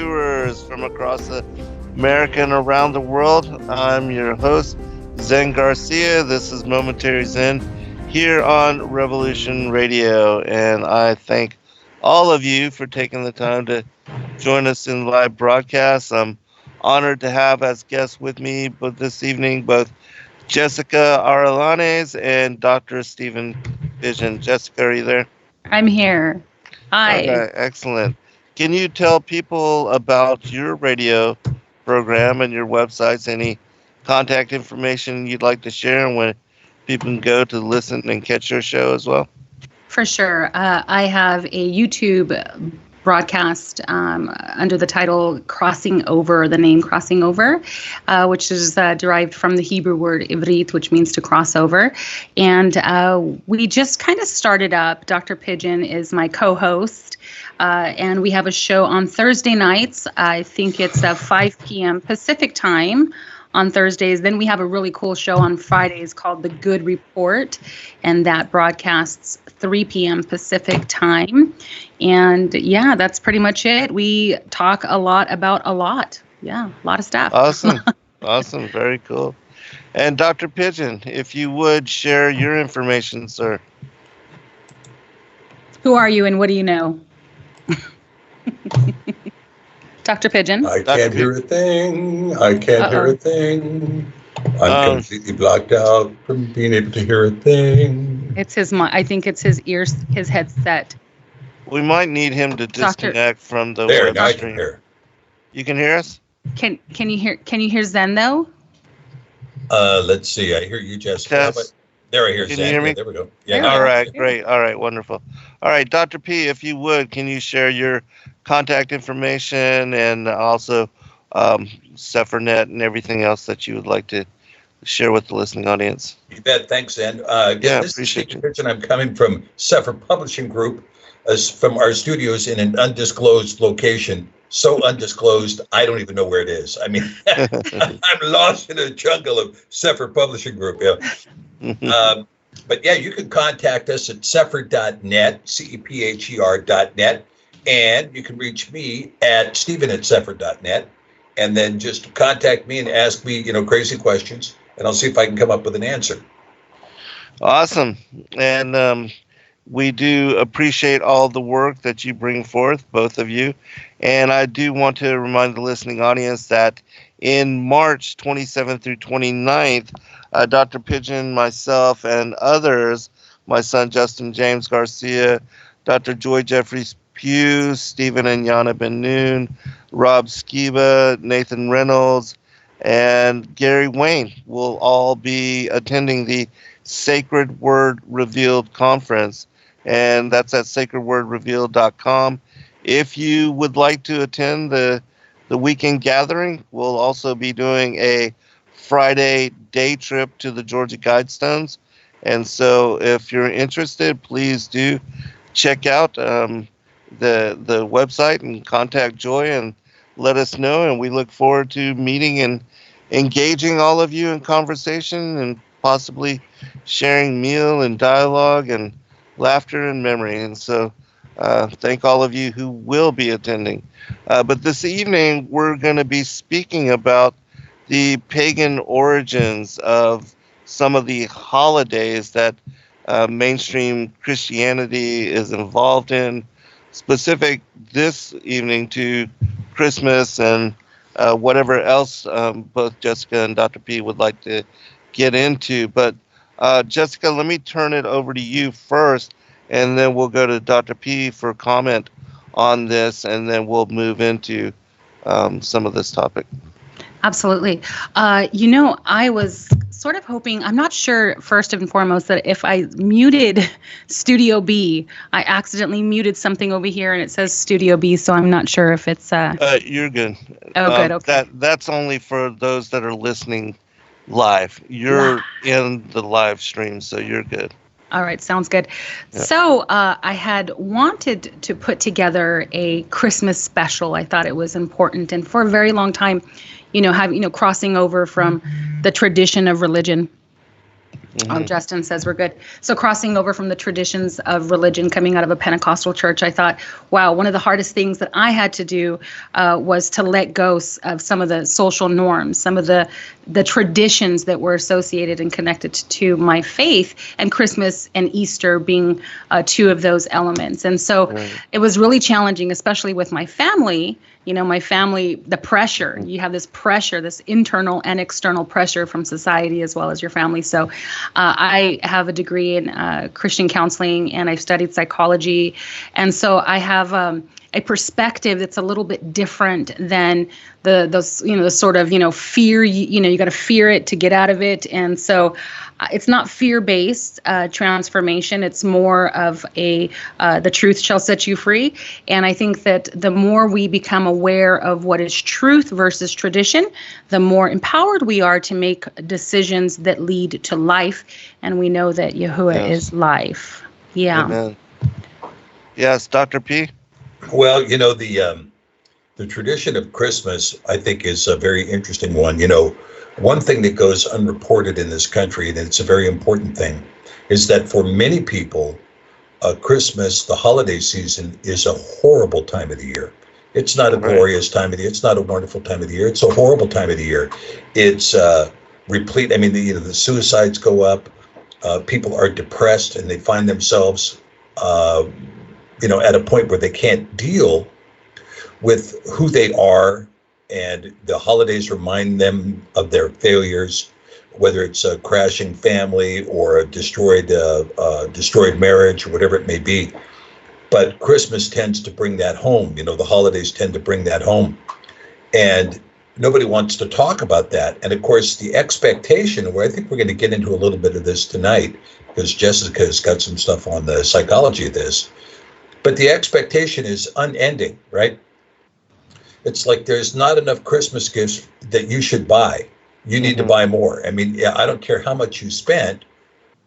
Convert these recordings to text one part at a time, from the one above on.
viewers from across America and around the world. I'm your host, Zen Garcia. This is Momentary Zen here on Revolution Radio, and I thank all of you for taking the time to join us in live broadcast. I'm honored to have as guests with me but this evening both Jessica Arellanes and Dr. Stephen Pidgeon. Jessica, are you there? I'm here. Hi. Okay, excellent. Can you tell people about your radio program and your websites, any contact information you'd like to share, and when people can go to listen and catch your show as well? For sure. I have a YouTube broadcast under the title Crossing Over, the name Crossing Over, which is derived from the Hebrew word ivrit, which means to cross over. And we just kind of started up. Dr. Pidgeon is my co-host. And we have a show on Thursday nights. I think it's 5 p.m. Pacific time on Thursdays. Then we have a really cool show on Fridays called The Good Report, and that broadcasts 3 p.m. Pacific time. And yeah, that's pretty much it. We talk a lot about a lot. Yeah, a lot of stuff. Awesome. Awesome. Very cool. And Dr. Pidgeon, if you would share your information, sir. Who are you and what do you know? Dr. Pidgeon? I can't hear a thing. I can't hear a thing. I'm completely blocked out from being able to hear a thing. It's his. I think it's his ears, his headset. We might need him to disconnect from the web stream. I can hear. You can hear us? Can you hear Zen though? Let's see. I hear you, Jessica. There I hear Zen. Can you hear me? Yeah, there we go. Yeah. All right, great. All right, wonderful. All right, Dr. P, if you would, can you share your contact information and also Sepharnet and everything else that you would like to share with the listening audience? You bet. Thanks, Zen. This is Dr. Pidgeon. I'm coming from Sephar Publishing Group, from our studios in an undisclosed location. So undisclosed, I don't even know where it is. I mean, I'm lost in a jungle of Sephar Publishing Group. Yeah. But yeah, you can contact us at sephar.net, CEPHER.net, and you can reach me at Stephen@sephar.net, and then just contact me and ask me, crazy questions, and I'll see if I can come up with an answer. Awesome. And we do appreciate all the work that you bring forth, both of you. And I do want to remind the listening audience that in March 27th through 29th, Dr. Pidgeon, myself, and others, my son Justin James Garcia, Dr. Joy Jeffries Pugh, Stephen and Yana Ben Noon, Rob Skiba, Nathan Reynolds, and Gary Wayne will all be attending the Sacred Word Revealed Conference, and that's at sacredwordrevealed.com. If you would like to attend the weekend gathering, we'll also be doing a Friday day trip to the Georgia Guidestones. And so if you're interested, please do check out the website and contact Joy and let us know. And we look forward to meeting and engaging all of you in conversation and possibly sharing meal and dialogue and laughter and memory. And so thank all of you who will be attending. But this evening, we're going to be speaking about the pagan origins of some of the holidays that mainstream Christianity is involved in, specific this evening to Christmas and whatever else both Jessica and Dr. P would like to get into. But Jessica, let me turn it over to you first, and then we'll go to Dr. P for comment on this, and then we'll move into some of this topic. Absolutely. I was sort of hoping, I'm not sure, first and foremost, that if I muted Studio B, I accidentally muted something over here and it says Studio B, so I'm not sure if it's... You're good. Oh, good, okay. That's only for those that are listening live. You're in the live stream, so you're good. All right, sounds good. Yeah. So I had wanted to put together a Christmas special. I thought it was important, and for a very long time, crossing over from the tradition of religion Justin says we're good. So crossing over from the traditions of religion, coming out of a Pentecostal church, I thought, wow, one of the hardest things that I had to do was to let go of some of the social norms, some of the traditions that were associated and connected to my faith, and Christmas and Easter being two of those elements. And so it was really challenging, especially with my family. You know, my family, the pressure, you have this pressure, this internal and external pressure from society as well as your family. So I have a degree in Christian counseling, and I've studied psychology. And so I have a perspective that's a little bit different than the sort of, fear, you got to fear it to get out of it. And so it's not fear-based transformation. It's more of the truth shall set you free. And I think that the more we become aware of what is truth versus tradition, the more empowered we are to make decisions that lead to life. And we know that Yahuwah is life. Yeah. Amen. Yes, Dr. P. Well, the tradition of Christmas, I think, is a very interesting one. One thing that goes unreported in this country, and it's a very important thing, is that for many people, Christmas, the holiday season, is a horrible time of the year. It's not a glorious time of the year. It's not a wonderful time of the year. It's a horrible time of the year. It's replete. I mean, the suicides go up. People are depressed, and they find themselves, at a point where they can't deal with who they are. And the holidays remind them of their failures, whether it's a crashing family or a destroyed marriage or whatever it may be. But Christmas tends to bring that home. The holidays tend to bring that home. And nobody wants to talk about that. And of course, the expectation, where I think we're going to get into a little bit of this tonight, because Jessica has got some stuff on the psychology of this, but the expectation is unending, right? It's like there's not enough Christmas gifts that you should buy. You need to buy more. I mean, I don't care how much you spent.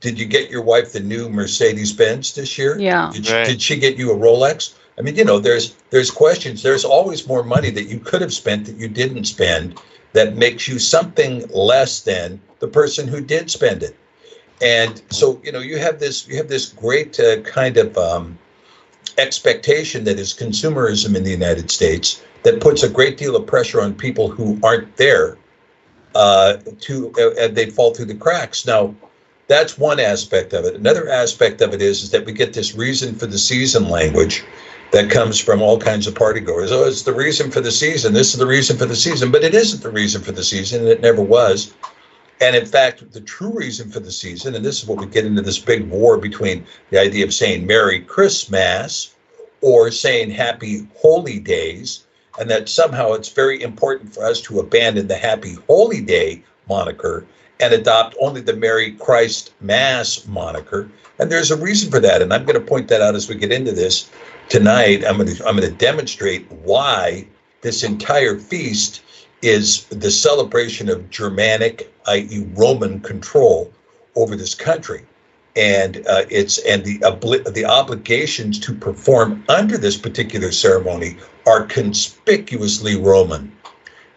Did you get your wife the new Mercedes-Benz this year? Yeah. Did she get you a Rolex? I mean, there's questions. There's always more money that you could have spent that you didn't spend that makes you something less than the person who did spend it. And so, you have this great kind of expectation that is consumerism in the United States that puts a great deal of pressure on people who aren't there and they fall through the cracks. Now, that's one aspect of it. Another aspect of it is that we get this reason for the season language that comes from all kinds of party goers. Oh, it's the reason for the season. This is the reason for the season. But it isn't the reason for the season, and it never was. And in fact, the true reason for the season, and this is what we get into this big war between the idea of saying Merry Christmas or saying Happy Holy Days, and that somehow it's very important for us to abandon the Happy Holy Day moniker and adopt only the Merry Christ Mass moniker. And there's a reason for that. And I'm going to point that out as we get into this tonight. I'm going to demonstrate why this entire feast is the celebration of Germanic, i.e. Roman control over this country. And the obligations to perform under this particular ceremony are conspicuously Roman.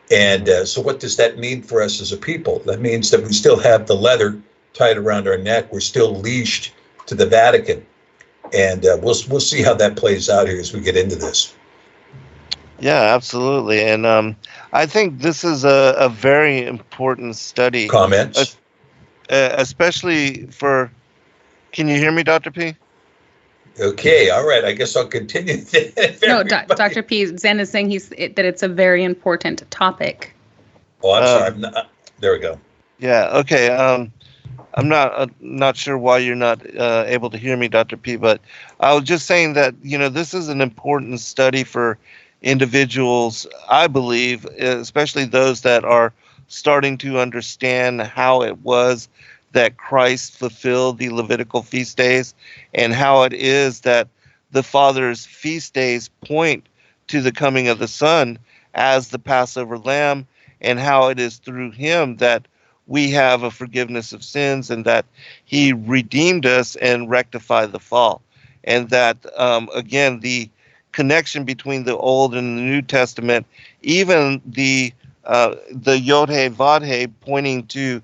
And so what does that mean for us as a people? That means that we still have the leather tied around our neck. We're still leashed to the Vatican. And we'll see how that plays out here as we get into this. Yeah, absolutely. And I think this is a very important study. Comments? Especially for... Can you hear me, Dr. P? Okay, all right. I guess I'll continue. No, Dr. P. Zen is saying that it's a very important topic. Oh, I'm sorry. There we go. Yeah. Okay. I'm not sure why you're not able to hear me, Dr. P. But I was just saying that this is an important study for individuals. I believe, especially those that are starting to understand how it was that Christ fulfilled the Levitical feast days, and how it is that the Father's feast days point to the coming of the Son as the Passover lamb, and how it is through him that we have a forgiveness of sins, and that he redeemed us and rectified the fall. And that, again, the connection between the Old and the New Testament, even the Yod-Heh, Vav-Heh pointing to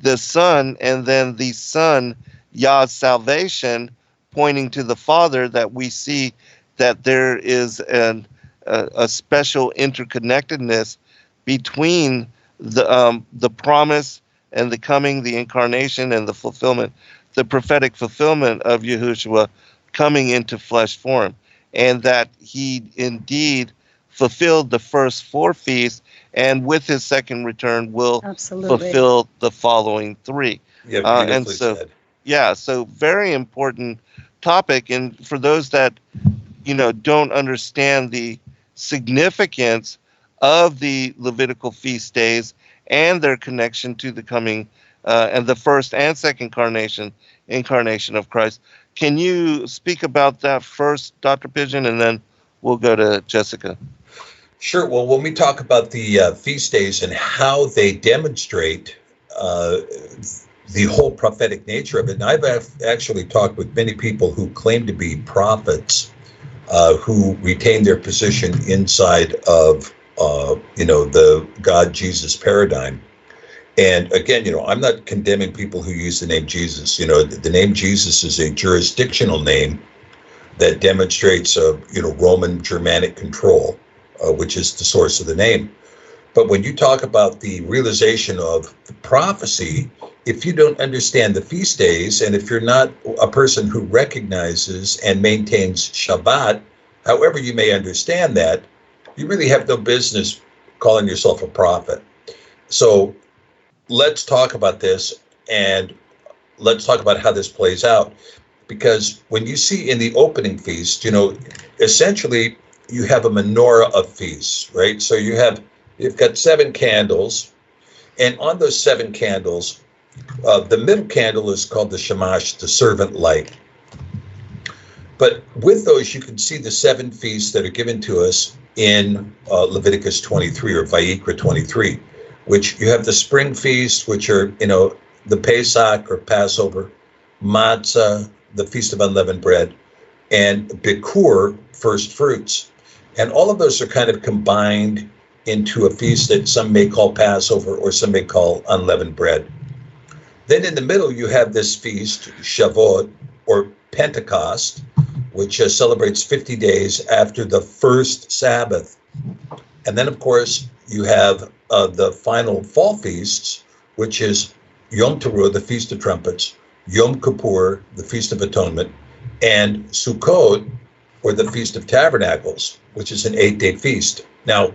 the Son, and then the Son, Yah's salvation, pointing to the Father, that we see that there is a special interconnectedness between the promise and the coming, the incarnation and the fulfillment, the prophetic fulfillment of Yahushua coming into flesh form, and that he indeed fulfilled the first 4 feasts, and with his second return will fulfill the following 3. Yeah, And beautifully so, said. yeah, so very important topic. And for those that, don't understand the significance of the Levitical feast days and their connection to the coming and the first and second incarnation of Christ, can you speak about that first, Dr. Pidgeon, and then we'll go to Jessica? Sure. Well, when we talk about the feast days and how they demonstrate the whole prophetic nature of it, and I've actually talked with many people who claim to be prophets who retain their position inside of, the God-Jesus paradigm. And again, I'm not condemning people who use the name Jesus. The name Jesus is a jurisdictional name that demonstrates, Roman Germanic control, which is the source of the name. But when you talk about the realization of the prophecy, if you don't understand the feast days, and if you're not a person who recognizes and maintains Shabbat, however you may understand that, you really have no business calling yourself a prophet. So let's talk about this, and let's talk about how this plays out. Because when you see in the opening feast, essentially you have a menorah of feasts, right? So you've got 7 candles, and on those 7 candles, the middle candle is called the Shamash, the servant light. But with those, you can see the 7 feasts that are given to us in Leviticus 23 or Vayikra 23, which you have the spring feast, which are, the Pesach or Passover, Matzah, the Feast of Unleavened Bread, and Bikur, first fruits. And all of those are kind of combined into a feast that some may call Passover or some may call unleavened bread. Then in the middle, you have this feast, Shavuot, or Pentecost, which celebrates 50 days after the first Sabbath. And then, of course, you have the final fall feasts, which is Yom Teruah, the Feast of Trumpets, Yom Kippur, the Feast of Atonement, and Sukkot, or the Feast of Tabernacles, which is an 8-day feast. Now,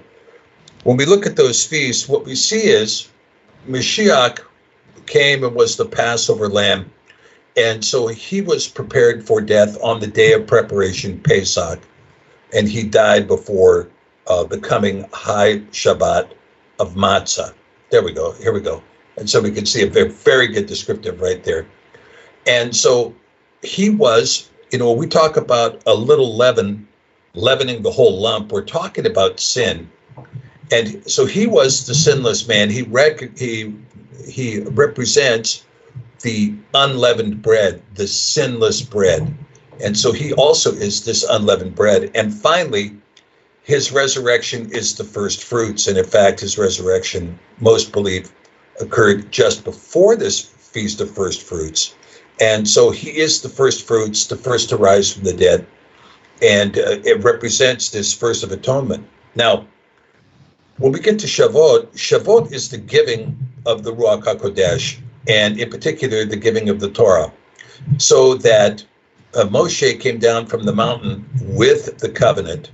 when we look at those feasts, what we see is Mashiach came and was the Passover lamb. And so he was prepared for death on the day of preparation, Pesach, and he died before the coming high Shabbat of Matzah. There we go. Here we go. And so we can see a very, very good descriptive right there. And so he was, when we talk about a little leaven, leavening the whole lump, we're talking about sin. And so he was the sinless man. He represents the unleavened bread, the sinless bread. And so he also is this unleavened bread. And finally, his resurrection is the first fruits. And in fact, his resurrection, most believe, occurred just before this Feast of First Fruits. And so he is the first fruits, the first to rise from the dead. And it represents this first of atonement. Now, when we get to Shavuot, Shavuot is the giving of the Ruach HaKodesh, and in particular, the giving of the Torah. So that Moshe came down from the mountain with the covenant,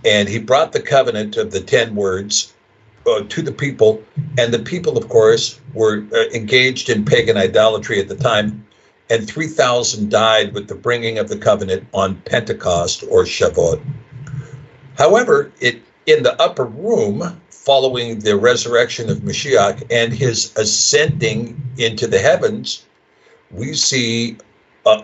and he brought the covenant of the 10 words to the people. And the people, of course, were engaged in pagan idolatry at the time. And 3,000 died with the bringing of the covenant on Pentecost or Shavuot. However, in the upper room, following the resurrection of Mashiach and his ascending into the heavens, we see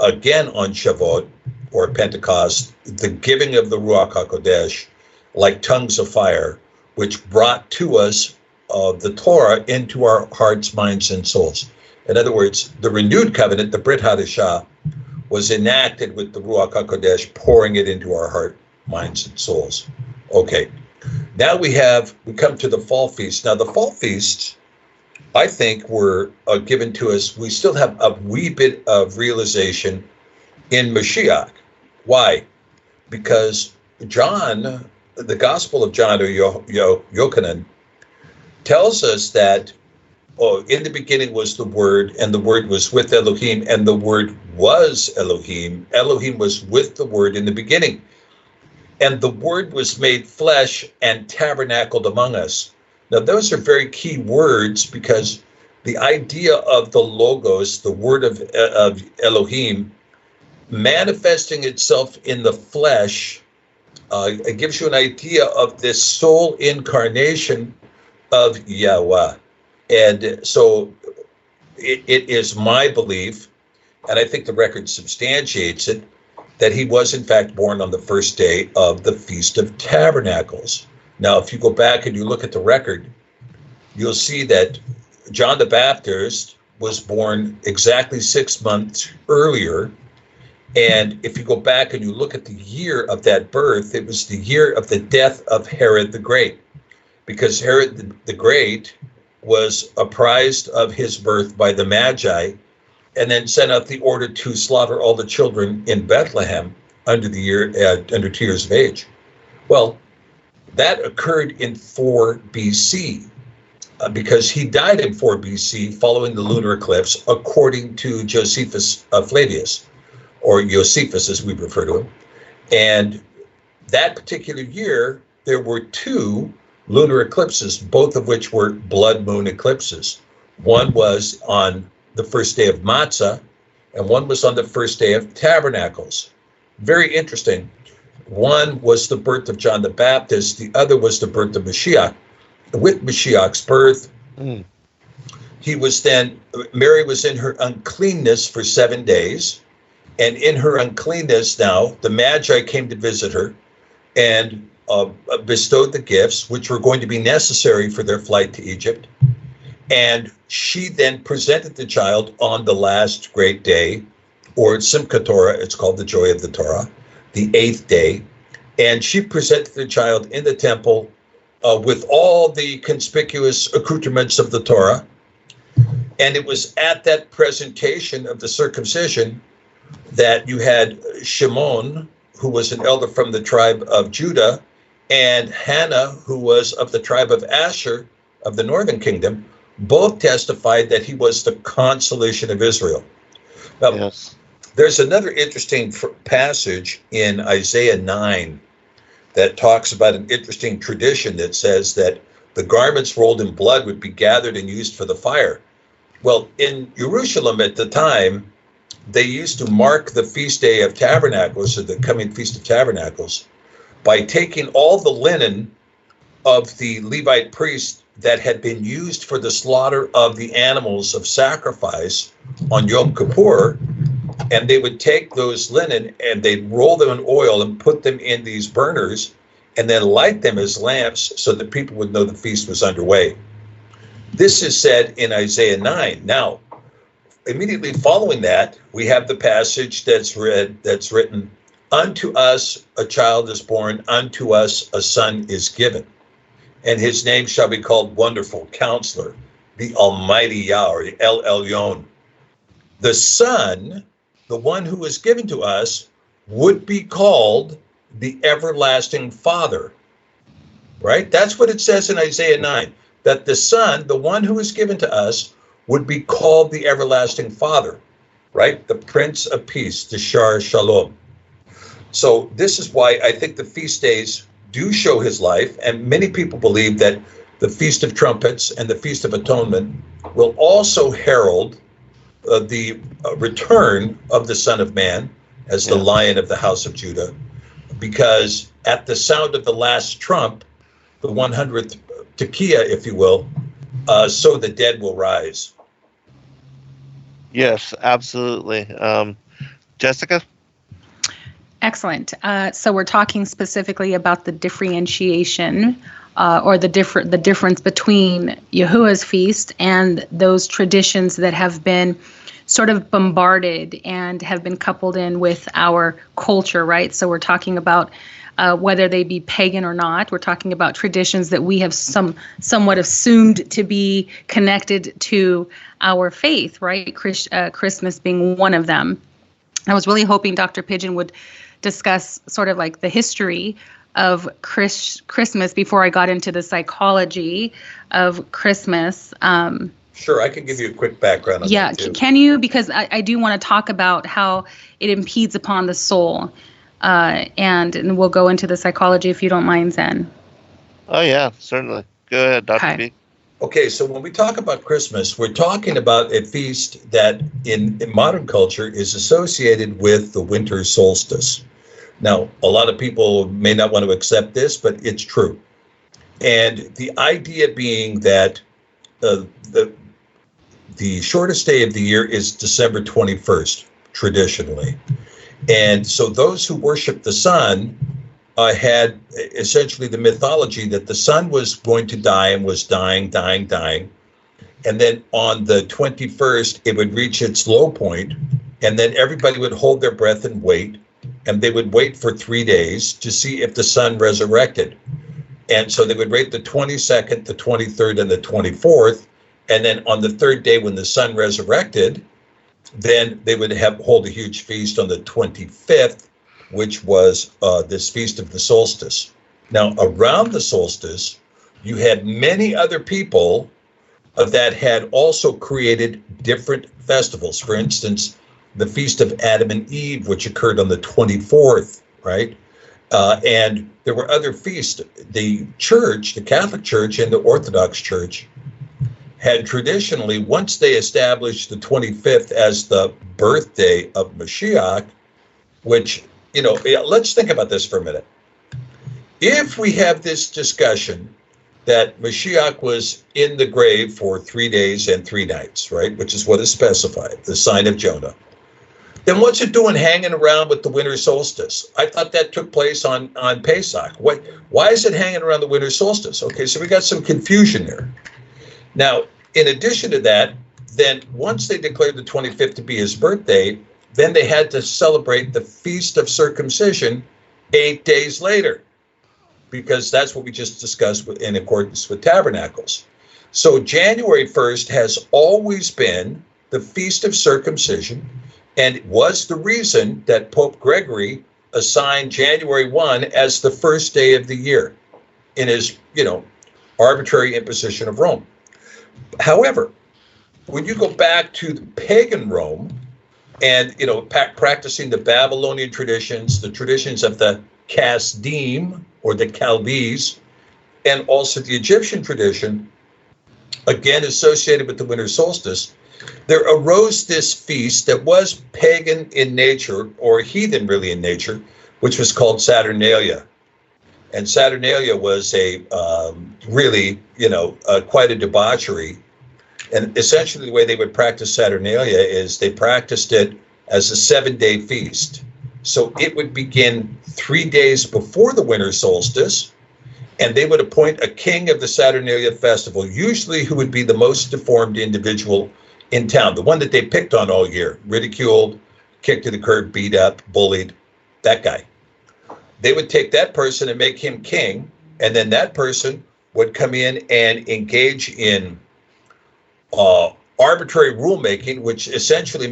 again on Shavuot or Pentecost, the giving of the Ruach HaKodesh like tongues of fire, which brought to us the Torah into our hearts, minds, and souls. In other words, the renewed covenant, the Brit Hadashah, was enacted with the Ruach HaKodesh, pouring it into our heart, minds, and souls. Okay, now we come to the fall feast. Now the fall feasts I think were given to us. We still have a wee bit of realization in Mashiach. Why? Because John, the Gospel of John, or Yochanan, tells us that in the beginning was the Word, and the Word was with Elohim, and the Word was Elohim. Elohim was with the Word in the beginning. And the Word was made flesh and tabernacled among us. Now, those are very key words, because the idea of the Logos, the Word of Elohim, manifesting itself in the flesh, it gives you an idea of this soul incarnation of Yahweh. And so it is my belief, and I think the record substantiates it, that he was in fact born on the first day of the Feast of Tabernacles. Now, if you go back and you look at the record, you'll see that John the Baptist was born exactly 6 months earlier. And if you go back and you look at the year of that birth, it was the year of the death of Herod the Great, because Herod the Great was apprised of his birth by the Magi, and then sent out the order to slaughter all the children in Bethlehem under 2 years of age. Well, that occurred in 4 BC, because he died in 4 BC following the lunar eclipse, according to Josephus Flavius, or Josephus as we refer to him. And that particular year, there were 2 lunar eclipses, both of which were blood moon eclipses. One was on the first day of Matzah, and one was on the first day of Tabernacles. Very interesting. One was the birth of John the Baptist, the other was the birth of Mashiach. With Mashiach's birth, Mary was in her uncleanness for 7 days, and in her uncleanness now, the Magi came to visit her and bestowed the gifts, which were going to be necessary for their flight to Egypt. And she then presented the child on the last great day, or Simchat Torah, it's called the Joy of the Torah, the 8th day. And she presented the child in the temple with all the conspicuous accoutrements of the Torah. And it was at that presentation of the circumcision that you had Shimon, who was an elder from the tribe of Judah, and Hannah, who was of the tribe of Asher of the northern kingdom, both testified that he was the consolation of Israel. Now, yes. There's another interesting passage in Isaiah 9 that talks about an interesting tradition that says that the garments rolled in blood would be gathered and used for the fire. Well, in Jerusalem at the time, they used to mark the Feast Day of Tabernacles, or the coming Feast of Tabernacles, by taking all the linen of the Levite priests that had been used for the slaughter of the animals of sacrifice on Yom Kippur, and they would take those linen and they'd roll them in oil and put them in these burners and then light them as lamps so that people would know the feast was underway. This is said in Isaiah 9. Now, immediately following that, we have the passage that's written, "Unto us a child is born, unto us a son is given, and his name shall be called Wonderful Counselor, the Almighty Yahweh, El Elyon." The Son, the one who was given to us, would be called the Everlasting Father, right? That's what it says in Isaiah 9, that the Son, the one who was given to us, would be called the Everlasting Father, right? The Prince of Peace, the Shar Shalom. So this is why I think the feast days do show his life, and many people believe that the Feast of Trumpets and the Feast of Atonement will also herald the return of the Son of Man as the Lion of the House of Judah, because at the sound of the last trump, the 100th Tekiah, if you will, so the dead will rise. Yes, absolutely. Jessica? Excellent. So we're talking specifically about the differentiation or the difference between Yahuwah's feast and those traditions that have been sort of bombarded and have been coupled in with our culture, right? So we're talking about whether they be pagan or not. We're talking about traditions that we have somewhat assumed to be connected to our faith, right? Christmas being one of them. I was really hoping Dr. Pidgeon would discuss sort of like the history of Christmas before I got into the psychology of Christmas. Sure, I can give you a quick background on that too. Can you? Because I do want to talk about how it impedes upon the soul. And we'll go into the psychology if you don't mind, Zen. Oh, yeah, certainly. Go ahead, Dr. B. Okay, so when we talk about Christmas, we're talking about a feast that in modern culture is associated with the winter solstice. Now, a lot of people may not want to accept this, but it's true. And the idea being that the shortest day of the year is December 21st, traditionally. And so those who worship the sun had essentially the mythology that the sun was going to die and was dying. And then on the 21st, it would reach its low point, and then everybody would hold their breath and wait. And they would wait for 3 days to see if the sun resurrected. And so they would wait the 22nd, the 23rd, and the 24th. And then on the third day, when the sun resurrected, then they would hold a huge feast on the 25th, which was this feast of the solstice. Now, around the solstice, you had many other people that had also created different festivals. For instance, the Feast of Adam and Eve, which occurred on the 24th, right? And there were other feasts. The church, the Catholic Church and the Orthodox Church had traditionally, once they established the 25th as the birthday of Mashiach, which, let's think about this for a minute. If we have this discussion that Mashiach was in the grave for 3 days and 3 nights, right, which is what is specified, the sign of Jonah, then what's it doing hanging around with the winter solstice? I thought that took place on Pesach. Why is it hanging around the winter solstice? Okay, so we got some confusion there. Now, in addition to that, then once they declared the 25th to be his birthday, then they had to celebrate the Feast of Circumcision 8 days later, because that's what we just discussed in accordance with Tabernacles. So January 1st has always been the Feast of Circumcision, and it was the reason that Pope Gregory assigned January 1 as the first day of the year in his, arbitrary imposition of Rome. However, when you go back to the pagan Rome and, practicing the Babylonian traditions, the traditions of the Kasdim or the Chaldees, and also the Egyptian tradition, again associated with the winter solstice, there arose this feast that was pagan in nature, or heathen really in nature, which was called Saturnalia. And Saturnalia was quite a debauchery. And essentially the way they would practice Saturnalia is they practiced it as a 7-day feast. So it would begin 3 days before the winter solstice, and they would appoint a king of the Saturnalia festival, usually who would be the most deformed individual in town, the one that they picked on all year, ridiculed, kicked to the curb, beat up, bullied, that guy. They would take that person and make him king, and then that person would come in and engage in arbitrary rulemaking, which essentially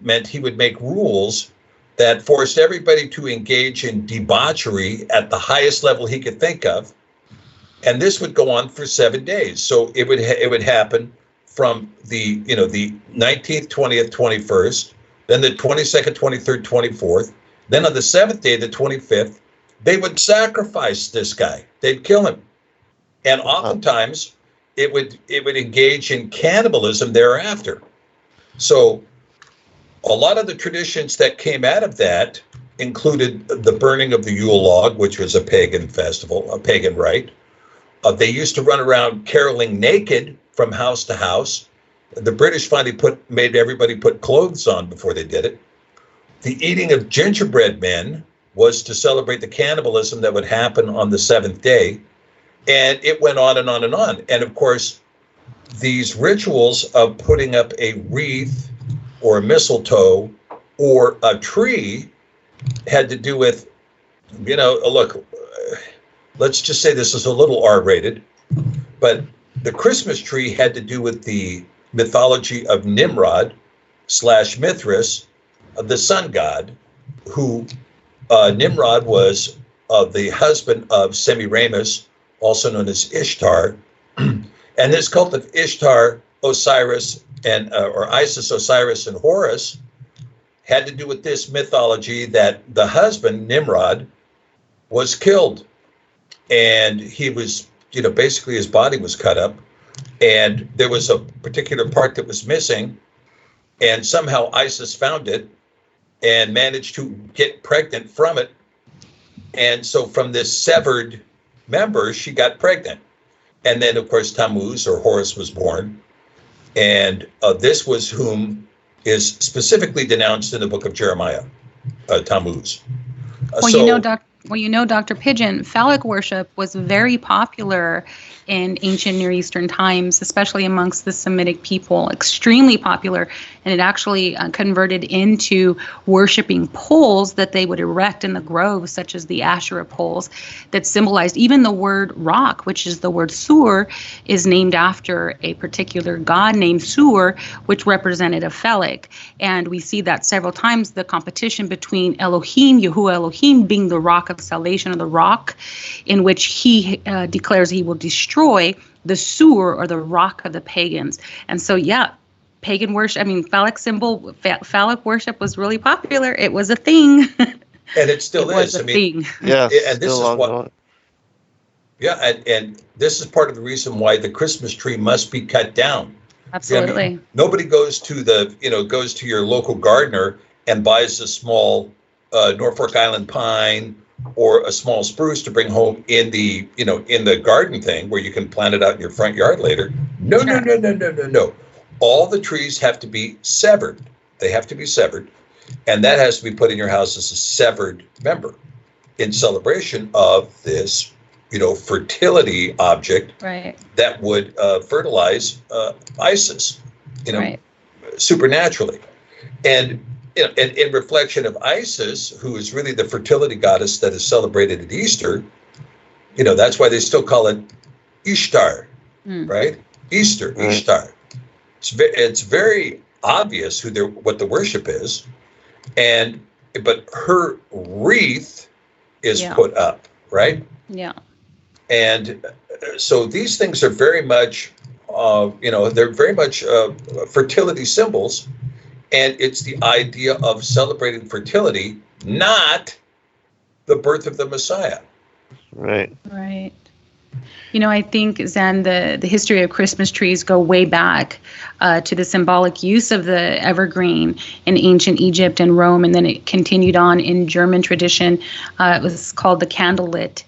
meant he would make rules that forced everybody to engage in debauchery at the highest level he could think of, and this would go on for 7 days. So it would happen from the 19th, 20th, 21st, then the 22nd, 23rd, 24th. Then on the 7th day, the 25th, they would sacrifice this guy. They'd kill him. And oftentimes it would engage in cannibalism thereafter. So a lot of the traditions that came out of that included the burning of the Yule log, which was a pagan festival, a pagan rite. They used to run around caroling naked from house to house. The British finally made everybody put clothes on before they did it. The eating of gingerbread men was to celebrate the cannibalism that would happen on the 7th day. And it went on and on and on. And of course, these rituals of putting up a wreath or a mistletoe or a tree had to do with Look, let's just say this is a little R-rated, but the Christmas tree had to do with the mythology of Nimrod / Mithras, the sun god, who Nimrod was the husband of Semiramis, also known as Ishtar. And this cult of Ishtar, Osiris, or Isis, Osiris, and Horus had to do with this mythology that the husband, Nimrod, was killed. And he was, basically his body was cut up. And there was a particular part that was missing. And somehow Isis found it and managed to get pregnant from it. And so from this severed member, she got pregnant. And then, of course, Tammuz, or Horus, was born. And this was whom is specifically denounced in the book of Jeremiah, Tammuz. Dr. Pidgeon, phallic worship was very popular in ancient Near Eastern times, especially amongst the Semitic people, extremely popular. And it actually converted into worshiping poles that they would erect in the groves, such as the Asherah poles, that symbolized even the word rock, which is the word Sur, is named after a particular god named Sur, which represented a phallic. And we see that several times, the competition between Elohim, Yahuwah Elohim, being the rock of salvation, or the rock in which he declares he will destroy the Sur, or the rock of the pagans. And so, pagan worship, phallic worship was really popular. It was a thing. And it still is. Thing. Yeah. And this is what. Yeah, and this is part of the reason why the Christmas tree must be cut down. Absolutely. Nobody goes to your local gardener and buys a small Norfolk Island pine or a small spruce to bring home in the garden thing where you can plant it out in your front yard later. No. All the trees have to be severed. They have to be severed. And that has to be put in your house as a severed member in celebration of this, fertility object that would fertilize Isis, supernaturally. And in reflection of Isis, who is really the fertility goddess that is celebrated at Easter, that's why they still call it Ishtar, right? Easter, right. Ishtar. It's very obvious what the worship is, but her wreath is put up, right? Yeah. And so these things are very much, they're very much fertility symbols. And it's the idea of celebrating fertility, not the birth of the Messiah. Right. Right. I think, Zen, the history of Christmas trees go way back to the symbolic use of the evergreen in ancient Egypt and Rome, and then it continued on in German tradition. It was called the candlelit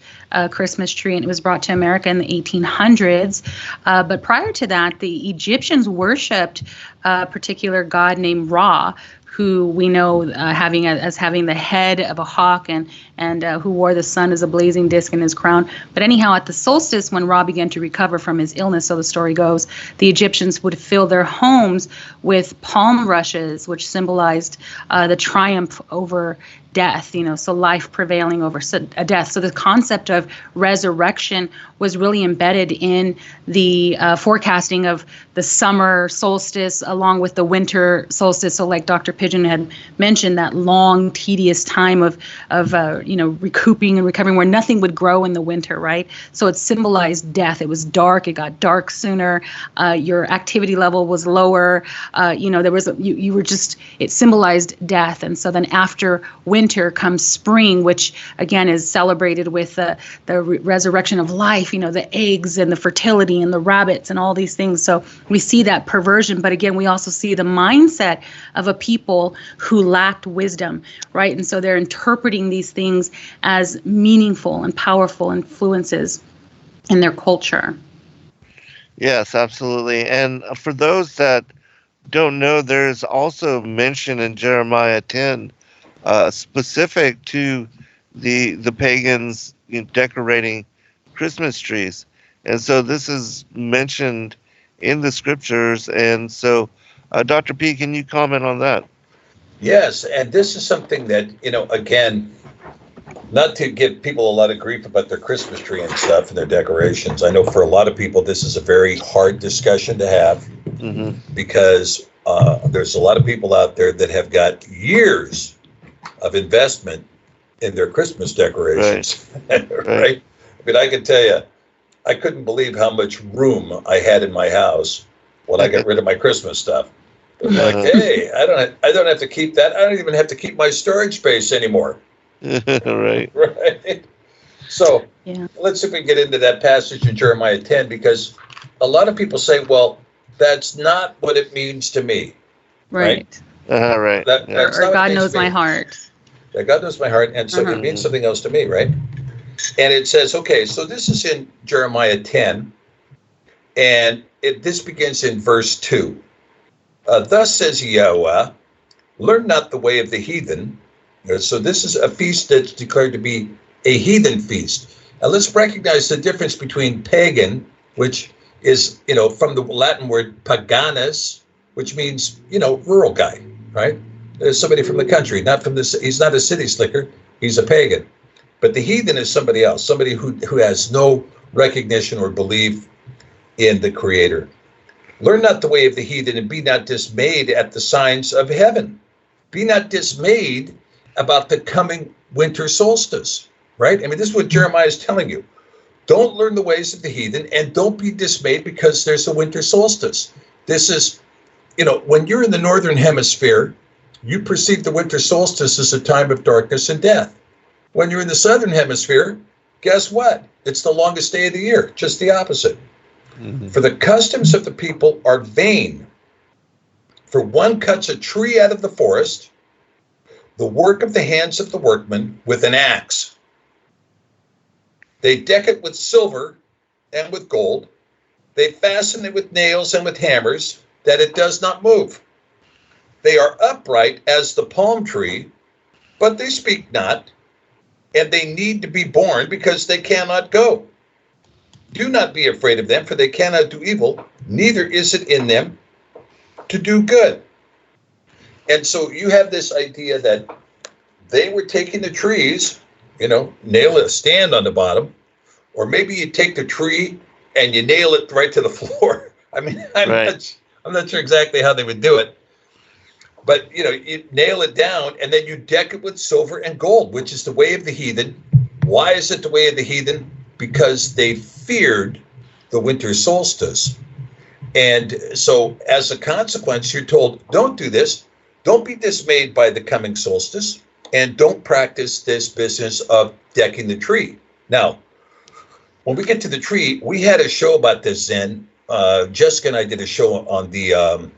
Christmas tree, and it was brought to America in the 1800s. But prior to that, the Egyptians worshipped a particular god named Ra, who we know having the head of a hawk and who wore the sun as a blazing disc in his crown. But anyhow, at the solstice, when Ra began to recover from his illness, so the story goes, the Egyptians would fill their homes with palm rushes, which symbolized the triumph over death, so life prevailing over death. So the concept of resurrection was really embedded in the forecasting of the summer solstice along with the winter solstice. So like Dr. Pidgeon had mentioned, that long, tedious time of recouping and recovering where nothing would grow in the winter, right? So it symbolized death. It was dark. It got dark sooner. Your activity level was lower. It symbolized death. And so then after winter comes spring, which again is celebrated with the resurrection of life, the eggs and the fertility and the rabbits and all these things. So we see that perversion, but again, we also see the mindset of a people who lacked wisdom, right? And so they're interpreting these things as meaningful and powerful influences in their culture. Yes, absolutely. And for those that don't know, there's also mention in Jeremiah 10 specific to the pagans decorating Christmas trees. And so this is mentioned in the scriptures. And so, Dr. P, can you comment on that? Yes, and this is something that, again, not to give people a lot of grief about their Christmas tree and stuff and their decorations. I know for a lot of people, this is a very hard discussion to have because there's a lot of people out there that have got years of investment in their Christmas decorations, right? I mean, I can tell you, I couldn't believe how much room I had in my house when I got rid of my Christmas stuff. I'm like, hey, I don't have to keep that. I don't even have to keep my storage space anymore. Right. Right. So let's see if we can get into that passage in Jeremiah 10, because a lot of people say, well, that's not what it means to me. Right. Right. That's or God knows my heart. Yeah, God knows my heart. And so it means something else to me, right? And it says, okay, so this is in Jeremiah 10, and this begins in verse 2. Thus says Yahweh, learn not the way of the heathen. So this is a feast that's declared to be a heathen feast. Now let's recognize the difference between pagan, which is, from the Latin word paganus, which means, rural guy, right? There's somebody from the country, he's not a city slicker, he's a pagan. But the heathen is somebody else, somebody who has no recognition or belief in the Creator. Learn not the way of the heathen and be not dismayed at the signs of heaven. Be not dismayed about the coming winter solstice, right? I mean, this is what Jeremiah is telling you. Don't learn the ways of the heathen and don't be dismayed because there's a winter solstice. This is, when you're in the northern hemisphere, you perceive the winter solstice as a time of darkness and death. When you're in the southern hemisphere, guess what? It's the longest day of the year, just the opposite. For the customs of the people are vain. For one cuts a tree out of the forest, the work of the hands of the workman with an axe. They deck it with silver and with gold. They fasten it with nails and with hammers, that it does not move. They are upright as the palm tree, but they speak not, and they need to be born because they cannot go. Do not be afraid of them, for they cannot do evil, neither is it in them to do good. And so you have this idea that they were taking the trees, nail a stand on the bottom, or maybe you take the tree and you nail it right to the floor. I mean, I'm not sure exactly how they would do it. But, you nail it down and then you deck it with silver and gold, which is the way of the heathen. Why is it the way of the heathen? Because they feared the winter solstice. And so as a consequence, you're told, don't do this. Don't be dismayed by the coming solstice. And don't practice this business of decking the tree. Now, when we get to the tree, we had a show about this, Zen. Jessica and I did a show on the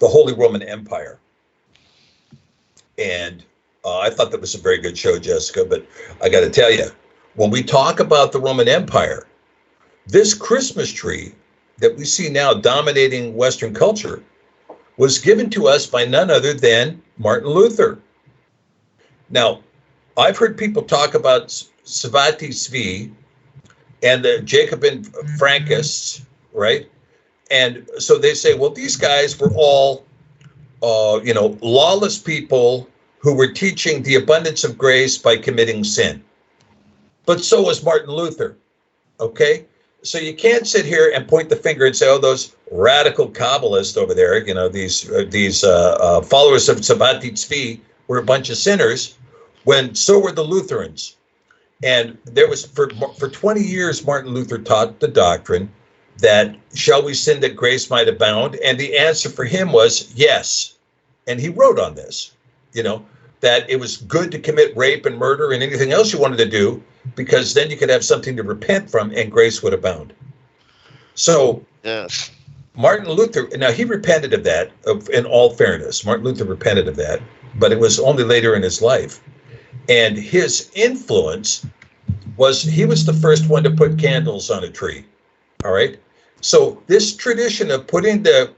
Holy Roman Empire. And I thought that was a very good show, Jessica. But I got to tell you, when we talk about the Roman Empire, this Christmas tree that we see now dominating Western culture was given to us by none other than Martin Luther. Now, I've heard people talk about Savati Svi and the Jacobin Frankists, right? And so they say, well, these guys were all, lawless people who were teaching the abundance of grace by committing sin. But so was Martin Luther, okay? So you can't sit here and point the finger and say, oh, those radical Kabbalists over there, these followers of Savati Tzvi were a bunch of sinners, when so were the Lutherans. And there was, for 20 years, Martin Luther taught the doctrine that, shall we sin that grace might abound? And the answer for him was yes. And he wrote on this, that it was good to commit rape and murder and anything else you wanted to do, because then you could have something to repent from and grace would abound. So yes. Martin Luther, now he repented of that, in all fairness. Martin Luther repented of that, but it was only later in his life. And his influence was, he was the first one to put candles on a tree. All right. So this tradition of putting the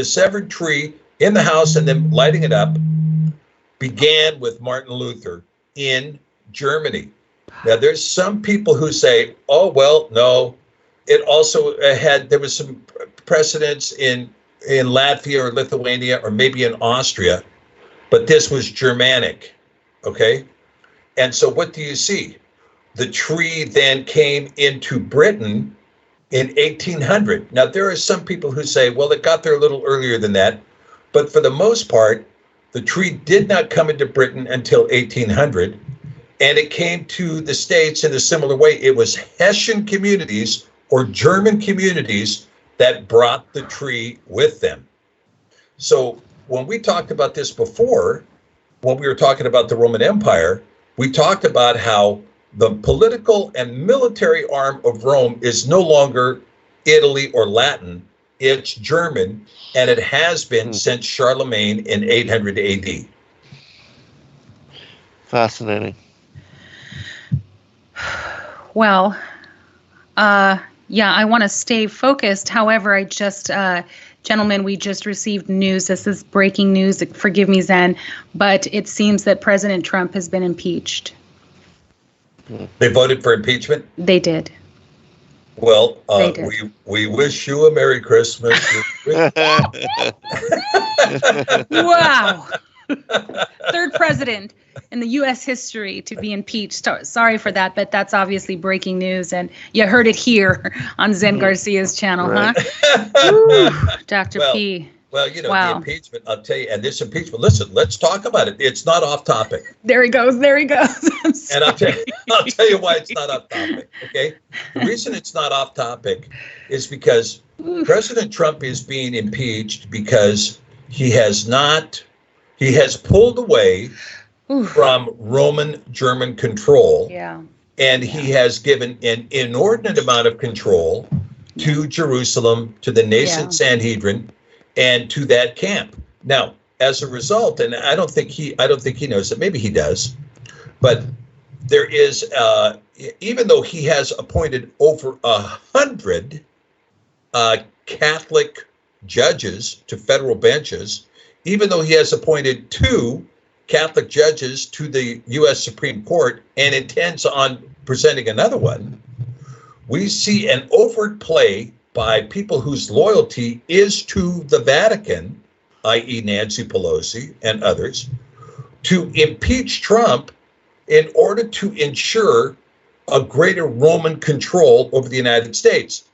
severed tree in the house and then lighting it up began with Martin Luther in Germany. Now, there's some people who say, oh, well, no, it also there was some precedence in Latvia or Lithuania or maybe in Austria, but this was Germanic, okay? And so what do you see? The tree then came into Britain in 1800. Now, there are some people who say, well, it got there a little earlier than that. But for the most part, the tree did not come into Britain until 1800. And it came to the States in a similar way. It was Hessian communities or German communities that brought the tree with them. So when we talked about this before, when we were talking about the Roman Empire, we talked about how the political and military arm of Rome is no longer Italy or Latin, it's German, and it has been since Charlemagne in 800 AD. Fascinating. Well, yeah, I want to stay focused. However, I just, gentlemen, we just received news. This is breaking news. Forgive me, Zen, but it seems that President Trump has been impeached. They voted for impeachment? They did. Well, They did. we wish you a Merry Christmas. Wow. Third president in the U.S. history to be impeached. Sorry for that, but that's obviously breaking news, and you heard it here on Zen Garcia's channel, Right. huh? Woo, Dr. P. Well, you know, Wow. the impeachment, I'll tell you, and this impeachment, listen, let's talk about it. It's not off topic. There he goes. There he goes. And I'll tell you why it's not off topic, okay? The reason it's not off topic is because President Trump is being impeached because he has pulled away from Roman German control. Yeah. And he has given an inordinate amount of control to Jerusalem, to the nascent Sanhedrin, and to that camp. Now, as a result, and I don't think he knows it. Maybe he does, but there is, even though he has appointed over 100 Catholic judges to federal benches, even though he has appointed 2 Catholic judges to the U.S. Supreme Court and intends on presenting another one, we see an overt play by people whose loyalty is to the Vatican, i.e. Nancy Pelosi and others, to impeach Trump in order to ensure a greater Roman control over the United States.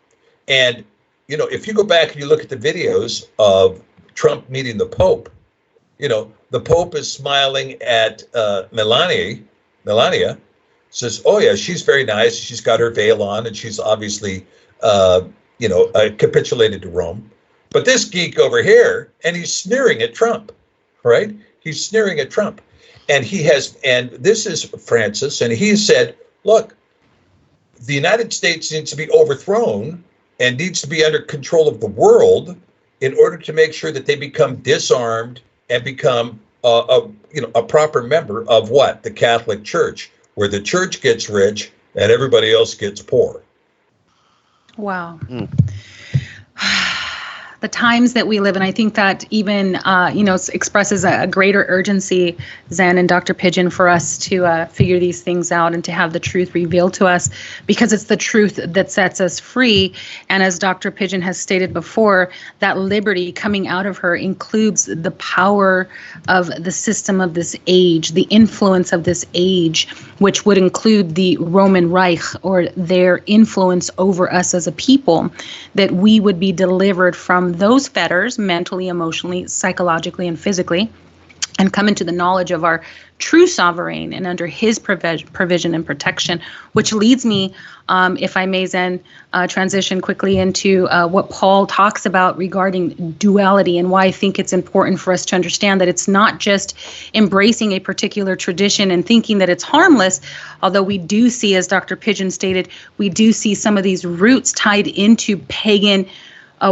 And, you know, if you go back and you look at the videos of Trump meeting the Pope, you know, the Pope is smiling at Melania, says, oh, yeah, she's very nice. She's got her veil on, and she's obviously, capitulated to Rome. But this geek over here, and he's sneering at Trump, right? He's sneering at Trump. And and this is Francis, and he said, look, the United States needs to be overthrown and needs to be under control of the world in order to make sure that they become disarmed and become a proper member of what? The Catholic Church, where the church gets rich and everybody else gets poor. Wow. The times that we live in, I think that even, expresses a greater urgency, Zen and Dr. Pidgeon, for us to figure these things out and to have the truth revealed to us, because it's the truth that sets us free. And as Dr. Pidgeon has stated before, that liberty coming out of her includes the power of the system of this age, the influence of this age, which would include the Roman Reich, or their influence over us as a people, that we would be delivered from those fetters mentally, emotionally, psychologically, and physically, and come into the knowledge of our true sovereign and under his provision and protection, which leads me, if I may, Zen, transition quickly into what Paul talks about regarding duality, and why I think it's important for us to understand that it's not just embracing a particular tradition and thinking that it's harmless, although we do see, as Dr. Pidgeon stated, we do see some of these roots tied into pagan